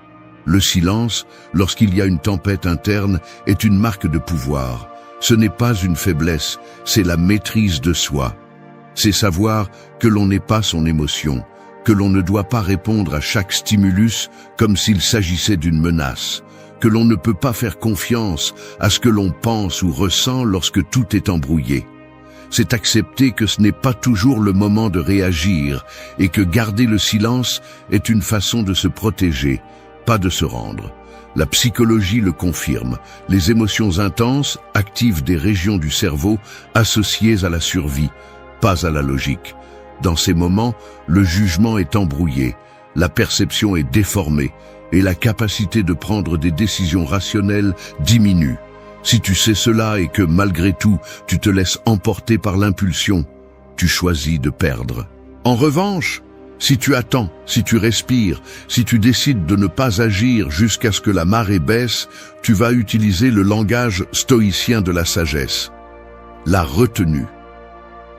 Le silence, lorsqu'il y a une tempête interne, est une marque de pouvoir. Ce n'est pas une faiblesse, c'est la maîtrise de soi. C'est savoir que l'on n'est pas son émotion, que l'on ne doit pas répondre à chaque stimulus comme s'il s'agissait d'une menace, que l'on ne peut pas faire confiance à ce que l'on pense ou ressent lorsque tout est embrouillé. C'est accepter que ce n'est pas toujours le moment de réagir et que garder le silence est une façon de se protéger, pas de se rendre. La psychologie le confirme. Les émotions intenses activent des régions du cerveau associées à la survie, pas à la logique. Dans ces moments, le jugement est embrouillé, la perception est déformée et la capacité de prendre des décisions rationnelles diminue. Si tu sais cela et que malgré tout, tu te laisses emporter par l'impulsion, tu choisis de perdre. En revanche, si tu attends, si tu respires, si tu décides de ne pas agir jusqu'à ce que la marée baisse, tu vas utiliser le langage stoïcien de la sagesse, la retenue.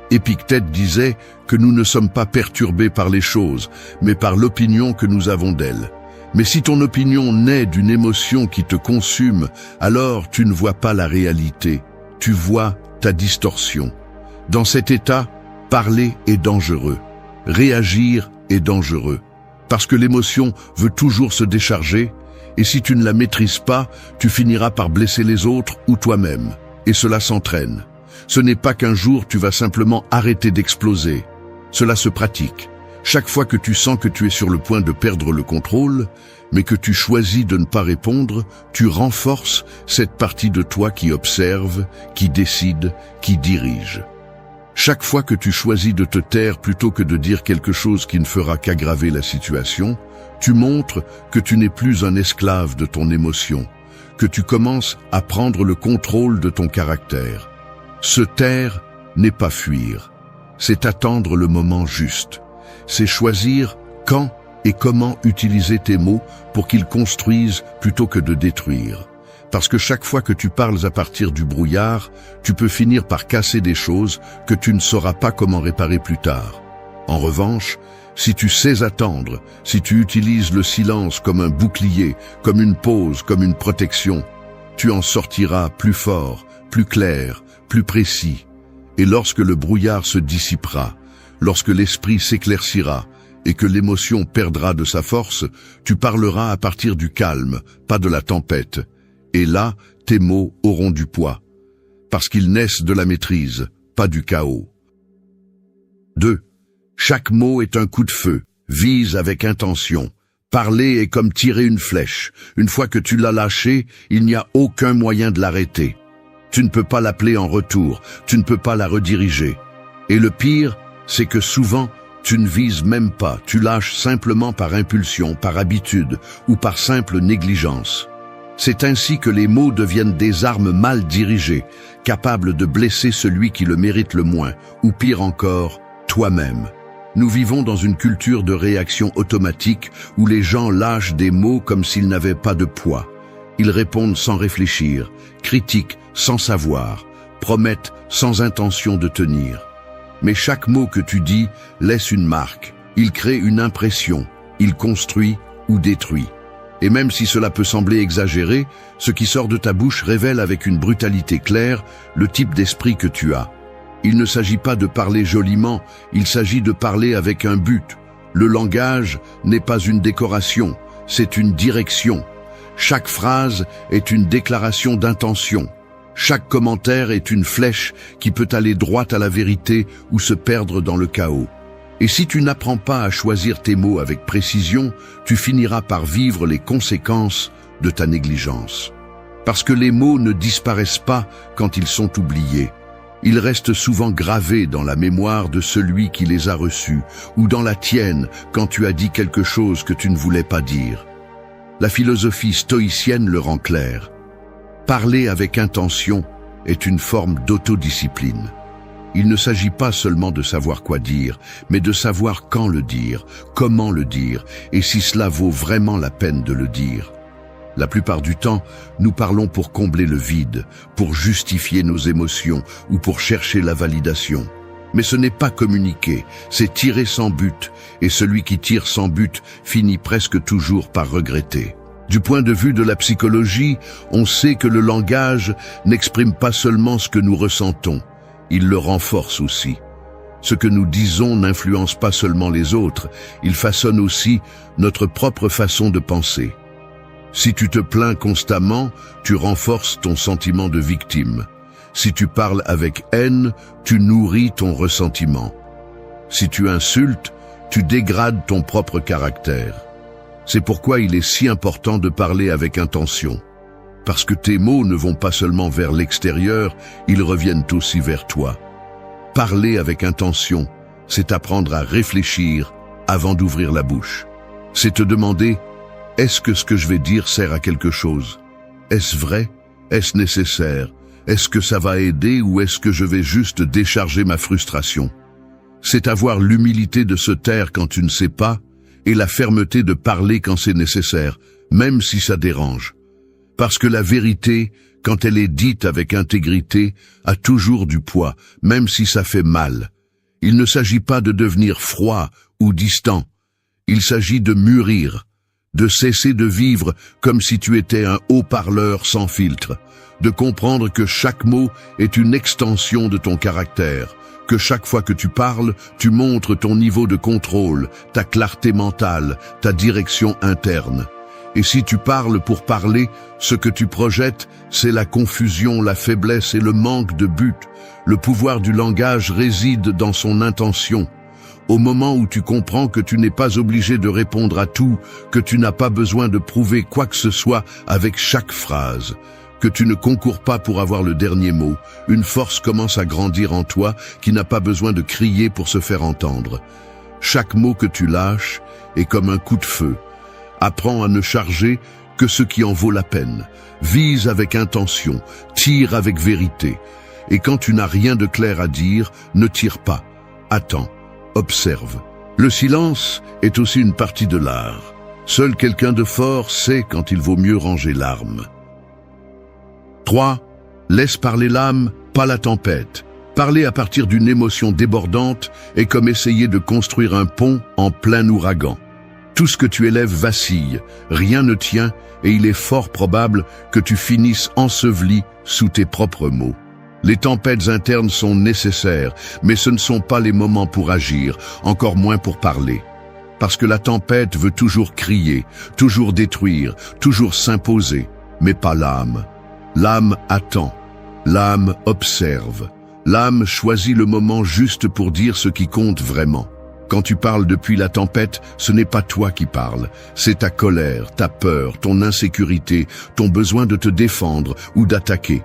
Épictète disait que nous ne sommes pas perturbés par les choses, mais par l'opinion que nous avons d'elles. Mais si ton opinion naît d'une émotion qui te consume, alors tu ne vois pas la réalité, tu vois ta distorsion. Dans cet état, parler est dangereux, réagir est dangereux, parce que l'émotion veut toujours se décharger, et si tu ne la maîtrises pas, tu finiras par blesser les autres ou toi-même, et cela s'entraîne. Ce n'est pas qu'un jour tu vas simplement arrêter d'exploser. Cela se pratique. Chaque fois que tu sens que tu es sur le point de perdre le contrôle, mais que tu choisis de ne pas répondre, tu renforces cette partie de toi qui observe, qui décide, qui dirige. Chaque fois que tu choisis de te taire plutôt que de dire quelque chose qui ne fera qu'aggraver la situation, tu montres que tu n'es plus un esclave de ton émotion, que tu commences à prendre le contrôle de ton caractère. Se taire n'est pas fuir, c'est attendre le moment juste. C'est choisir quand et comment utiliser tes mots pour qu'ils construisent plutôt que de détruire. Parce que chaque fois que tu parles à partir du brouillard, tu peux finir par casser des choses que tu ne sauras pas comment réparer plus tard. En revanche, si tu sais attendre, si tu utilises le silence comme un bouclier, comme une pause, comme une protection, tu en sortiras plus fort, plus clair, plus précis. Et lorsque le brouillard se dissipera, lorsque l'esprit s'éclaircira et que l'émotion perdra de sa force, tu parleras à partir du calme, pas de la tempête. Et là, tes mots auront du poids, parce qu'ils naissent de la maîtrise, pas du chaos. 2. Chaque mot est un coup de feu, vise avec intention. Parler est comme tirer une flèche. Une fois que tu l'as lâchée, il n'y a aucun moyen de l'arrêter. Tu ne peux pas l'appeler en retour, tu ne peux pas la rediriger. Et le pire, c'est que souvent, tu ne vises même pas, tu lâches simplement par impulsion, par habitude ou par simple négligence. C'est ainsi que les mots deviennent des armes mal dirigées, capables de blesser celui qui le mérite le moins, ou pire encore, toi-même. Nous vivons dans une culture de réaction automatique où les gens lâchent des mots comme s'ils n'avaient pas de poids. Ils répondent sans réfléchir, critiquent sans savoir, promettent sans intention de tenir. Mais chaque mot que tu dis laisse une marque, il crée une impression, il construit ou détruit. Et même si cela peut sembler exagéré, ce qui sort de ta bouche révèle avec une brutalité claire le type d'esprit que tu as. Il ne s'agit pas de parler joliment, il s'agit de parler avec un but. Le langage n'est pas une décoration, c'est une direction. Chaque phrase est une déclaration d'intention. Chaque commentaire est une flèche qui peut aller droit à la vérité ou se perdre dans le chaos. Et si tu n'apprends pas à choisir tes mots avec précision, tu finiras par vivre les conséquences de ta négligence. Parce que les mots ne disparaissent pas quand ils sont oubliés. Ils restent souvent gravés dans la mémoire de celui qui les a reçus, ou dans la tienne quand tu as dit quelque chose que tu ne voulais pas dire. La philosophie stoïcienne le rend clair. Parler avec intention est une forme d'autodiscipline. Il ne s'agit pas seulement de savoir quoi dire, mais de savoir quand le dire, comment le dire, et si cela vaut vraiment la peine de le dire. La plupart du temps, nous parlons pour combler le vide, pour justifier nos émotions ou pour chercher la validation. Mais ce n'est pas communiquer, c'est tirer sans but, et celui qui tire sans but finit presque toujours par regretter. Du point de vue de la psychologie, on sait que le langage n'exprime pas seulement ce que nous ressentons, il le renforce aussi. Ce que nous disons n'influence pas seulement les autres, il façonne aussi notre propre façon de penser. Si tu te plains constamment, tu renforces ton sentiment de victime. Si tu parles avec haine, tu nourris ton ressentiment. Si tu insultes, tu dégrades ton propre caractère. C'est pourquoi il est si important de parler avec intention. Parce que tes mots ne vont pas seulement vers l'extérieur, ils reviennent aussi vers toi. Parler avec intention, c'est apprendre à réfléchir avant d'ouvrir la bouche. C'est te demander, est-ce que ce que je vais dire sert à quelque chose? Est-ce vrai? Est-ce nécessaire? Est-ce que ça va aider ou est-ce que je vais juste décharger ma frustration? C'est avoir l'humilité de se taire quand tu ne sais pas et la fermeté de parler quand c'est nécessaire, même si ça dérange. Parce que la vérité, quand elle est dite avec intégrité, a toujours du poids, même si ça fait mal. Il ne s'agit pas de devenir froid ou distant. Il s'agit de mûrir, de cesser de vivre comme si tu étais un haut-parleur sans filtre, de comprendre que chaque mot est une extension de ton caractère, que chaque fois que tu parles, tu montres ton niveau de contrôle, ta clarté mentale, ta direction interne. Et si tu parles pour parler, ce que tu projettes, c'est la confusion, la faiblesse et le manque de but. Le pouvoir du langage réside dans son intention. Au moment où tu comprends que tu n'es pas obligé de répondre à tout, que tu n'as pas besoin de prouver quoi que ce soit avec chaque phrase, que tu ne concours pas pour avoir le dernier mot, une force commence à grandir en toi qui n'a pas besoin de crier pour se faire entendre. Chaque mot que tu lâches est comme un coup de feu. Apprends à ne charger que ce qui en vaut la peine. Vise avec intention, tire avec vérité. Et quand tu n'as rien de clair à dire, ne tire pas. Attends, observe. Le silence est aussi une partie de l'art. Seul quelqu'un de fort sait quand il vaut mieux ranger l'arme. 3. Laisse parler l'âme, pas la tempête. Parler à partir d'une émotion débordante est comme essayer de construire un pont en plein ouragan. Tout ce que tu élèves vacille, rien ne tient et il est fort probable que tu finisses enseveli sous tes propres mots. Les tempêtes internes sont nécessaires, mais ce ne sont pas les moments pour agir, encore moins pour parler. Parce que la tempête veut toujours crier, toujours détruire, toujours s'imposer, mais pas l'âme. L'âme attend, l'âme observe, l'âme choisit le moment juste pour dire ce qui compte vraiment. Quand tu parles depuis la tempête, ce n'est pas toi qui parles, c'est ta colère, ta peur, ton insécurité, ton besoin de te défendre ou d'attaquer.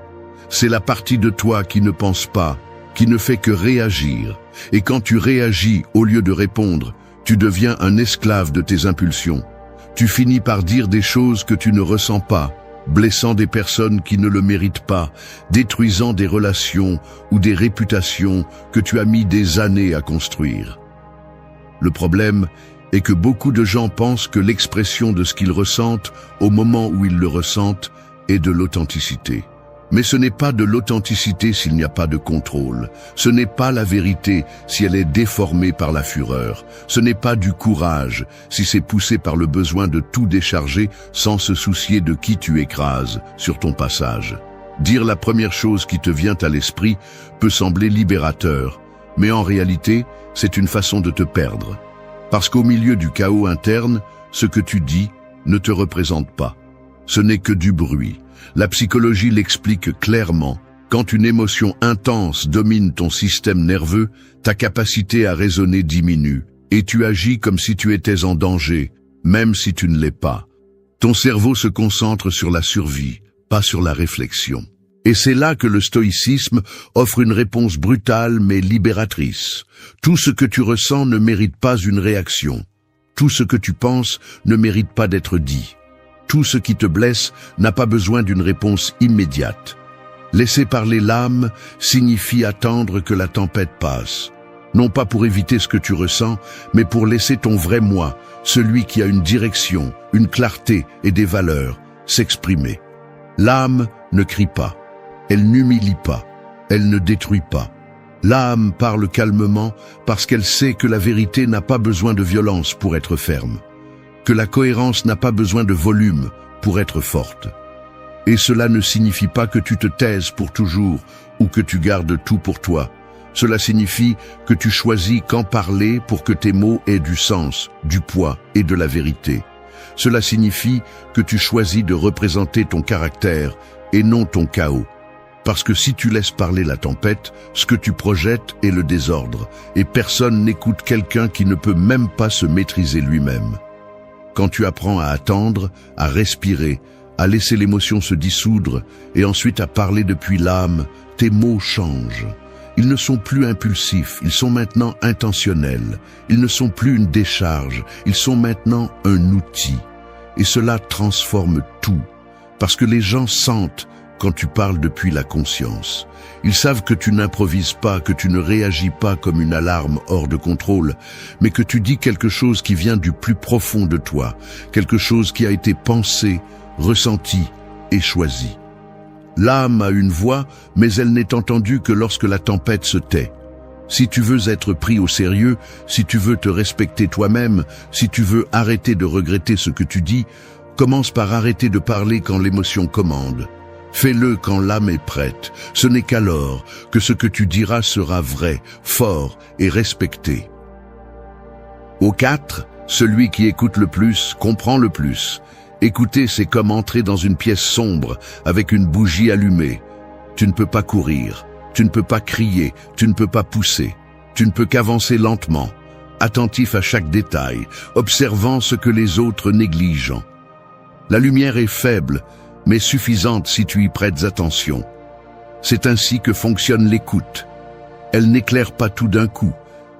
C'est la partie de toi qui ne pense pas, qui ne fait que réagir. Et quand tu réagis au lieu de répondre, tu deviens un esclave de tes impulsions. Tu finis par dire des choses que tu ne ressens pas, blessant des personnes qui ne le méritent pas, détruisant des relations ou des réputations que tu as mis des années à construire. Le problème est que beaucoup de gens pensent que l'expression de ce qu'ils ressentent au moment où ils le ressentent est de l'authenticité. Mais ce n'est pas de l'authenticité s'il n'y a pas de contrôle. Ce n'est pas la vérité si elle est déformée par la fureur. Ce n'est pas du courage si c'est poussé par le besoin de tout décharger sans se soucier de qui tu écrases sur ton passage. Dire la première chose qui te vient à l'esprit peut sembler libérateur, mais en réalité, c'est une façon de te perdre. Parce qu'au milieu du chaos interne, ce que tu dis ne te représente pas. Ce n'est que du bruit. La psychologie l'explique clairement. Quand une émotion intense domine ton système nerveux, ta capacité à raisonner diminue, et tu agis comme si tu étais en danger, même si tu ne l'es pas. Ton cerveau se concentre sur la survie, pas sur la réflexion. Et c'est là que le stoïcisme offre une réponse brutale mais libératrice. Tout ce que tu ressens ne mérite pas une réaction. Tout ce que tu penses ne mérite pas d'être dit. Tout ce qui te blesse n'a pas besoin d'une réponse immédiate. Laisser parler l'âme signifie attendre que la tempête passe. Non pas pour éviter ce que tu ressens, mais pour laisser ton vrai moi, celui qui a une direction, une clarté et des valeurs, s'exprimer. L'âme ne crie pas. Elle n'humilie pas, elle ne détruit pas. L'âme parle calmement parce qu'elle sait que la vérité n'a pas besoin de violence pour être ferme, que la cohérence n'a pas besoin de volume pour être forte. Et cela ne signifie pas que tu te taises pour toujours ou que tu gardes tout pour toi. Cela signifie que tu choisis quand parler pour que tes mots aient du sens, du poids et de la vérité. Cela signifie que tu choisis de représenter ton caractère et non ton chaos. Parce que si tu laisses parler la tempête, ce que tu projettes est le désordre, et personne n'écoute quelqu'un qui ne peut même pas se maîtriser lui-même. Quand tu apprends à attendre, à respirer, à laisser l'émotion se dissoudre, et ensuite à parler depuis l'âme, tes mots changent. Ils ne sont plus impulsifs, ils sont maintenant intentionnels. Ils ne sont plus une décharge, ils sont maintenant un outil. Et cela transforme tout, parce que les gens sentent quand tu parles depuis la conscience. Ils savent que tu n'improvises pas, que tu ne réagis pas comme une alarme hors de contrôle, mais que tu dis quelque chose qui vient du plus profond de toi, quelque chose qui a été pensé, ressenti et choisi. L'âme a une voix, mais elle n'est entendue que lorsque la tempête se tait. Si tu veux être pris au sérieux, si tu veux te respecter toi-même, si tu veux arrêter de regretter ce que tu dis, commence par arrêter de parler quand l'émotion commande. Fais-le quand l'âme est prête. Ce n'est qu'alors que ce que tu diras sera vrai, fort et respecté. Au 4, celui qui écoute le plus comprend le plus. Écouter, c'est comme entrer dans une pièce sombre avec une bougie allumée. Tu ne peux pas courir, tu ne peux pas crier, tu ne peux pas pousser. Tu ne peux qu'avancer lentement, attentif à chaque détail, observant ce que les autres négligent. La lumière est faible, mais suffisante si tu y prêtes attention. C'est ainsi que fonctionne l'écoute. Elle n'éclaire pas tout d'un coup,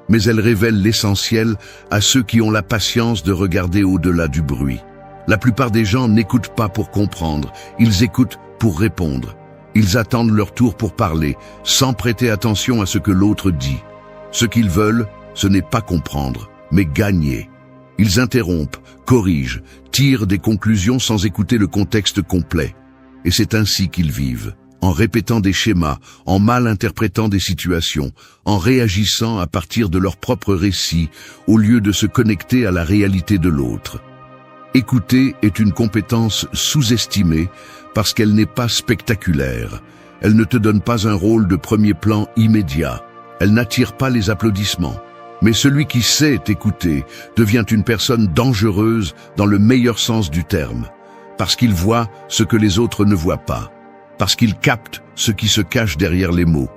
mais elle révèle l'essentiel à ceux qui ont la patience de regarder au-delà du bruit. La plupart des gens n'écoutent pas pour comprendre, ils écoutent pour répondre. Ils attendent leur tour pour parler, sans prêter attention à ce que l'autre dit. Ce qu'ils veulent, ce n'est pas comprendre, mais gagner. Ils interrompent, corrigent, tirent des conclusions sans écouter le contexte complet. Et c'est ainsi qu'ils vivent, en répétant des schémas, en mal interprétant des situations, en réagissant à partir de leur propre récit, au lieu de se connecter à la réalité de l'autre. Écouter est une compétence sous-estimée parce qu'elle n'est pas spectaculaire. Elle ne te donne pas un rôle de premier plan immédiat. Elle n'attire pas les applaudissements. Mais celui qui sait écouter devient une personne dangereuse dans le meilleur sens du terme, parce qu'il voit ce que les autres ne voient pas, parce qu'il capte ce qui se cache derrière les mots,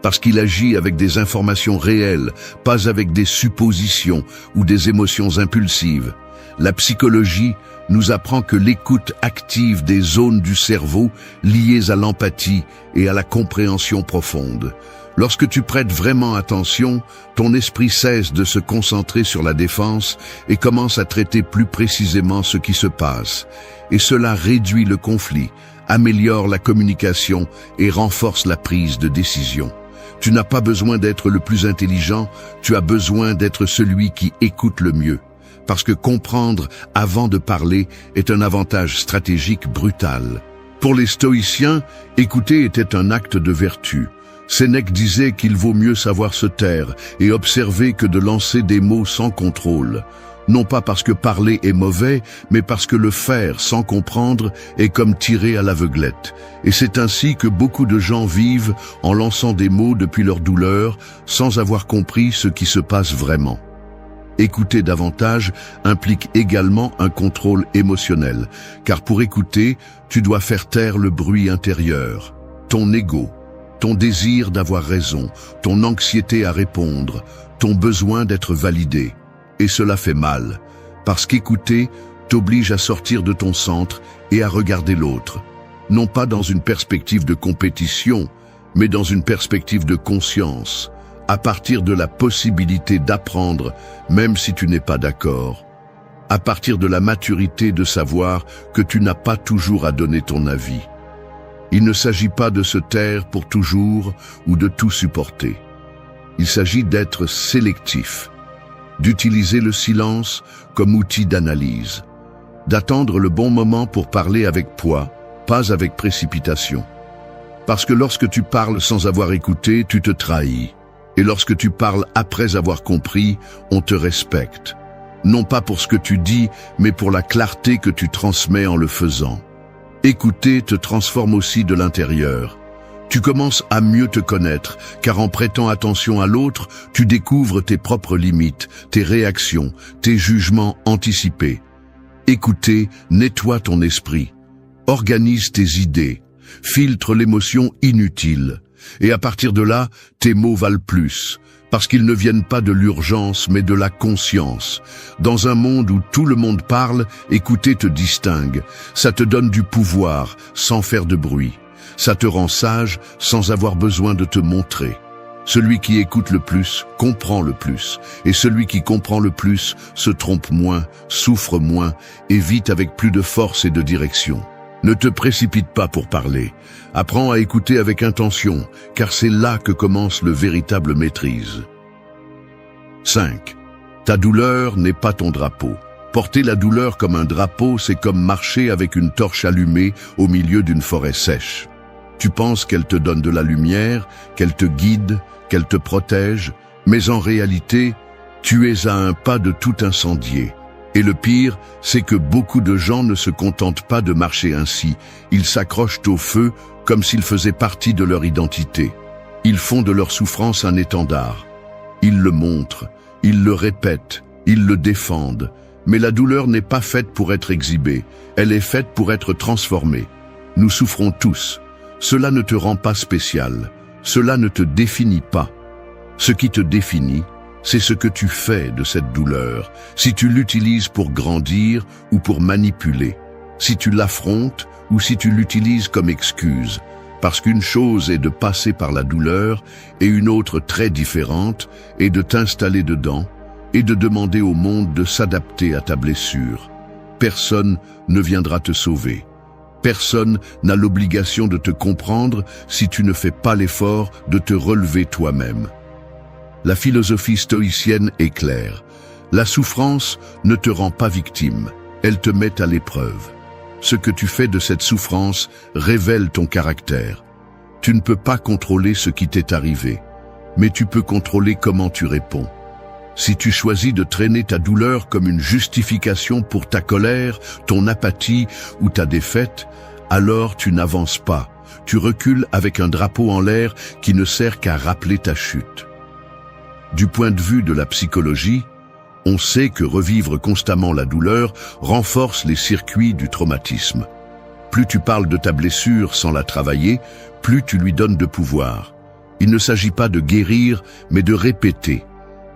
parce qu'il agit avec des informations réelles, pas avec des suppositions ou des émotions impulsives. La psychologie nous apprend que l'écoute active des zones du cerveau liées à l'empathie et à la compréhension profonde. Lorsque tu prêtes vraiment attention, ton esprit cesse de se concentrer sur la défense et commence à traiter plus précisément ce qui se passe. Et cela réduit le conflit, améliore la communication et renforce la prise de décision. Tu n'as pas besoin d'être le plus intelligent, tu as besoin d'être celui qui écoute le mieux. Parce que comprendre avant de parler est un avantage stratégique brutal. Pour les stoïciens, écouter était un acte de vertu. Sénèque disait qu'il vaut mieux savoir se taire et observer que de lancer des mots sans contrôle. Non pas parce que parler est mauvais, mais parce que le faire sans comprendre est comme tirer à l'aveuglette. Et c'est ainsi que beaucoup de gens vivent en lançant des mots depuis leur douleur, sans avoir compris ce qui se passe vraiment. Écouter davantage implique également un contrôle émotionnel, car pour écouter, tu dois faire taire le bruit intérieur, ton ego, ton désir d'avoir raison, ton anxiété à répondre, ton besoin d'être validé. Et cela fait mal, parce qu'écouter t'oblige à sortir de ton centre et à regarder l'autre, non pas dans une perspective de compétition, mais dans une perspective de conscience, à partir de la possibilité d'apprendre, même si tu n'es pas d'accord, à partir de la maturité de savoir que tu n'as pas toujours à donner ton avis. Il ne s'agit pas de se taire pour toujours ou de tout supporter. Il s'agit d'être sélectif, d'utiliser le silence comme outil d'analyse, d'attendre le bon moment pour parler avec poids, pas avec précipitation. Parce que lorsque tu parles sans avoir écouté, tu te trahis. Et lorsque tu parles après avoir compris, on te respecte. Non pas pour ce que tu dis, mais pour la clarté que tu transmets en le faisant. Écouter te transforme aussi de l'intérieur. Tu commences à mieux te connaître, car en prêtant attention à l'autre, tu découvres tes propres limites, tes réactions, tes jugements anticipés. Écouter nettoie ton esprit, organise tes idées, filtre l'émotion inutile. Et à partir de là, tes mots valent plus, parce qu'ils ne viennent pas de l'urgence, mais de la conscience. Dans un monde où tout le monde parle, écouter te distingue. Ça te donne du pouvoir, sans faire de bruit. Ça te rend sage, sans avoir besoin de te montrer. Celui qui écoute le plus, comprend le plus. Et celui qui comprend le plus, se trompe moins, souffre moins, et vit avec plus de force et de direction. Ne te précipite pas pour parler. Apprends à écouter avec intention, car c'est là que commence le véritable maîtrise. 5. Ta douleur n'est pas ton drapeau. Porter la douleur comme un drapeau, c'est comme marcher avec une torche allumée au milieu d'une forêt sèche. Tu penses qu'elle te donne de la lumière, qu'elle te guide, qu'elle te protège, mais en réalité, tu es à un pas de tout incendier. Et le pire, c'est que beaucoup de gens ne se contentent pas de marcher ainsi. Ils s'accrochent au feu comme s'il faisait partie de leur identité. Ils font de leur souffrance un étendard. Ils le montrent, ils le répètent, ils le défendent. Mais la douleur n'est pas faite pour être exhibée, elle est faite pour être transformée. Nous souffrons tous. Cela ne te rend pas spécial. Cela ne te définit pas. Ce qui te définit, c'est ce que tu fais de cette douleur, si tu l'utilises pour grandir ou pour manipuler, si tu l'affrontes ou si tu l'utilises comme excuse, parce qu'une chose est de passer par la douleur et une autre très différente est de t'installer dedans et de demander au monde de s'adapter à ta blessure. Personne ne viendra te sauver. Personne n'a l'obligation de te comprendre si tu ne fais pas l'effort de te relever toi-même. La philosophie stoïcienne est claire. La souffrance ne te rend pas victime, elle te met à l'épreuve. Ce que tu fais de cette souffrance révèle ton caractère. Tu ne peux pas contrôler ce qui t'est arrivé, mais tu peux contrôler comment tu réponds. Si tu choisis de traîner ta douleur comme une justification pour ta colère, ton apathie ou ta défaite, alors tu n'avances pas. Tu recules avec un drapeau en l'air qui ne sert qu'à rappeler ta chute. Du point de vue de la psychologie, on sait que revivre constamment la douleur renforce les circuits du traumatisme. Plus tu parles de ta blessure sans la travailler, plus tu lui donnes de pouvoir. Il ne s'agit pas de guérir, mais de répéter.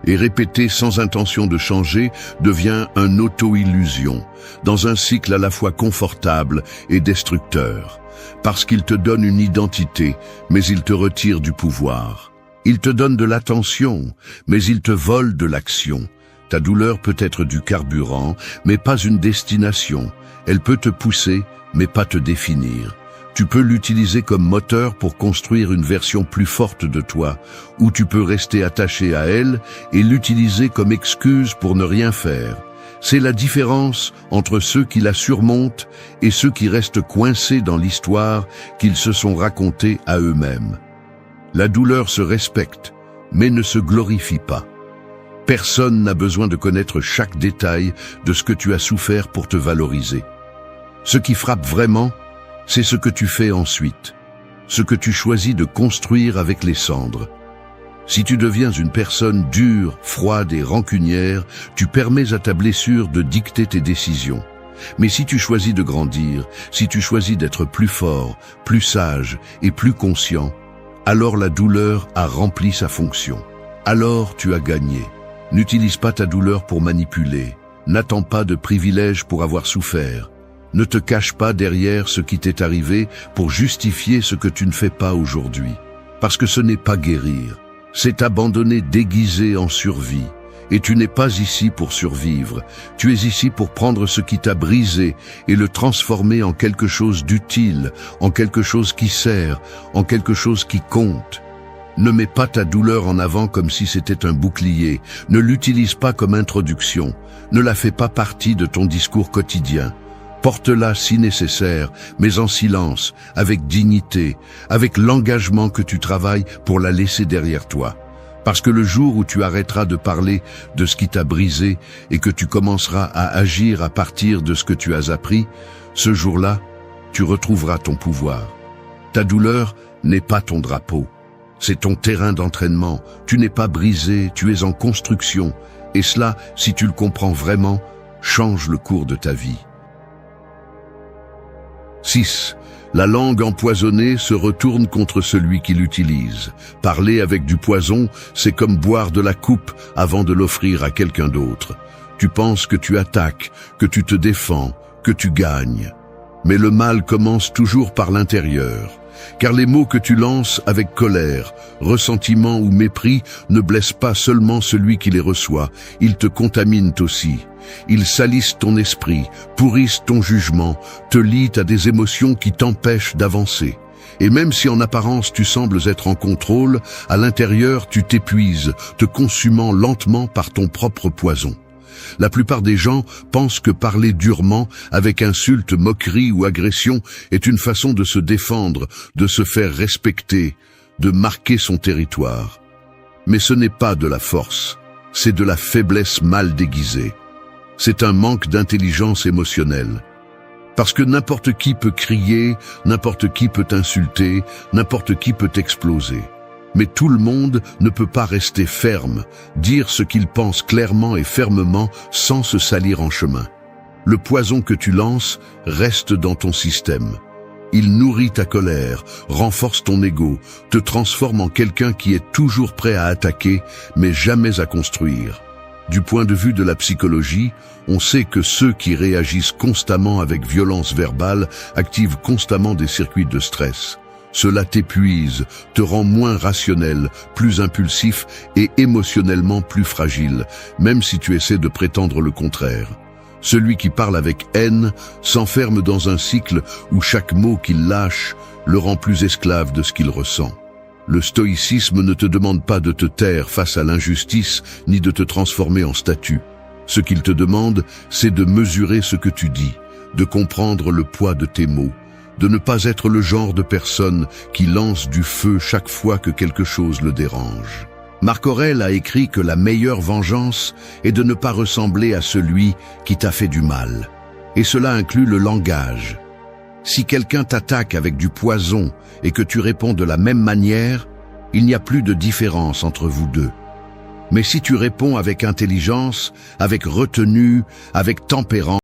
Et répéter sans intention de changer devient une auto-illusion, dans un cycle à la fois confortable et destructeur. Parce qu'il te donne une identité, mais il te retire du pouvoir. Il te donne de l'attention, mais il te vole de l'action. Ta douleur peut être du carburant, mais pas une destination. Elle peut te pousser, mais pas te définir. Tu peux l'utiliser comme moteur pour construire une version plus forte de toi, ou tu peux rester attaché à elle et l'utiliser comme excuse pour ne rien faire. C'est la différence entre ceux qui la surmontent et ceux qui restent coincés dans l'histoire qu'ils se sont racontés à eux-mêmes. La douleur se respecte, mais ne se glorifie pas. Personne n'a besoin de connaître chaque détail de ce que tu as souffert pour te valoriser. Ce qui frappe vraiment, c'est ce que tu fais ensuite, ce que tu choisis de construire avec les cendres. Si tu deviens une personne dure, froide et rancunière, tu permets à ta blessure de dicter tes décisions. Mais si tu choisis de grandir, si tu choisis d'être plus fort, plus sage et plus conscient, alors la douleur a rempli sa fonction. Alors tu as gagné. N'utilise pas ta douleur pour manipuler. N'attends pas de privilèges pour avoir souffert. Ne te cache pas derrière ce qui t'est arrivé pour justifier ce que tu ne fais pas aujourd'hui. Parce que ce n'est pas guérir, c'est abandonner déguisé en survie. Et tu n'es pas ici pour survivre, tu es ici pour prendre ce qui t'a brisé et le transformer en quelque chose d'utile, en quelque chose qui sert, en quelque chose qui compte. Ne mets pas ta douleur en avant comme si c'était un bouclier, ne l'utilise pas comme introduction, ne la fais pas partie de ton discours quotidien. Porte-la si nécessaire, mais en silence, avec dignité, avec l'engagement que tu travailles pour la laisser derrière toi. Parce que le jour où tu arrêteras de parler de ce qui t'a brisé et que tu commenceras à agir à partir de ce que tu as appris, ce jour-là, tu retrouveras ton pouvoir. Ta douleur n'est pas ton drapeau, c'est ton terrain d'entraînement. Tu n'es pas brisé, tu es en construction. Et cela, si tu le comprends vraiment, change le cours de ta vie. 6. La langue empoisonnée se retourne contre celui qui l'utilise. Parler avec du poison, c'est comme boire de la coupe avant de l'offrir à quelqu'un d'autre. Tu penses que tu attaques, que tu te défends, que tu gagnes. Mais le mal commence toujours par l'intérieur. Car les mots que tu lances avec colère, ressentiment ou mépris ne blessent pas seulement celui qui les reçoit, ils te contaminent aussi. Ils salissent ton esprit, pourrissent ton jugement, te lient à des émotions qui t'empêchent d'avancer. Et même si en apparence tu sembles être en contrôle, à l'intérieur tu t'épuises, te consumant lentement par ton propre poison. La plupart des gens pensent que parler durement, avec insultes, moqueries ou agressions, est une façon de se défendre, de se faire respecter, de marquer son territoire. Mais ce n'est pas de la force, c'est de la faiblesse mal déguisée. C'est un manque d'intelligence émotionnelle. Parce que n'importe qui peut crier, n'importe qui peut t'insulter, n'importe qui peut t'exploser. Mais tout le monde ne peut pas rester ferme, dire ce qu'il pense clairement et fermement sans se salir en chemin. Le poison que tu lances reste dans ton système. Il nourrit ta colère, renforce ton ego, te transforme en quelqu'un qui est toujours prêt à attaquer, mais jamais à construire. Du point de vue de la psychologie, on sait que ceux qui réagissent constamment avec violence verbale activent constamment des circuits de stress. Cela t'épuise, te rend moins rationnel, plus impulsif et émotionnellement plus fragile, même si tu essaies de prétendre le contraire. Celui qui parle avec haine s'enferme dans un cycle où chaque mot qu'il lâche le rend plus esclave de ce qu'il ressent. Le stoïcisme ne te demande pas de te taire face à l'injustice, ni de te transformer en statue. Ce qu'il te demande, c'est de mesurer ce que tu dis, de comprendre le poids de tes mots, de ne pas être le genre de personne qui lance du feu chaque fois que quelque chose le dérange. Marc Aurèle a écrit que la meilleure vengeance est de ne pas ressembler à celui qui t'a fait du mal. Et cela inclut le langage. Si quelqu'un t'attaque avec du poison et que tu réponds de la même manière, il n'y a plus de différence entre vous deux. Mais si tu réponds avec intelligence, avec retenue, avec tempérance,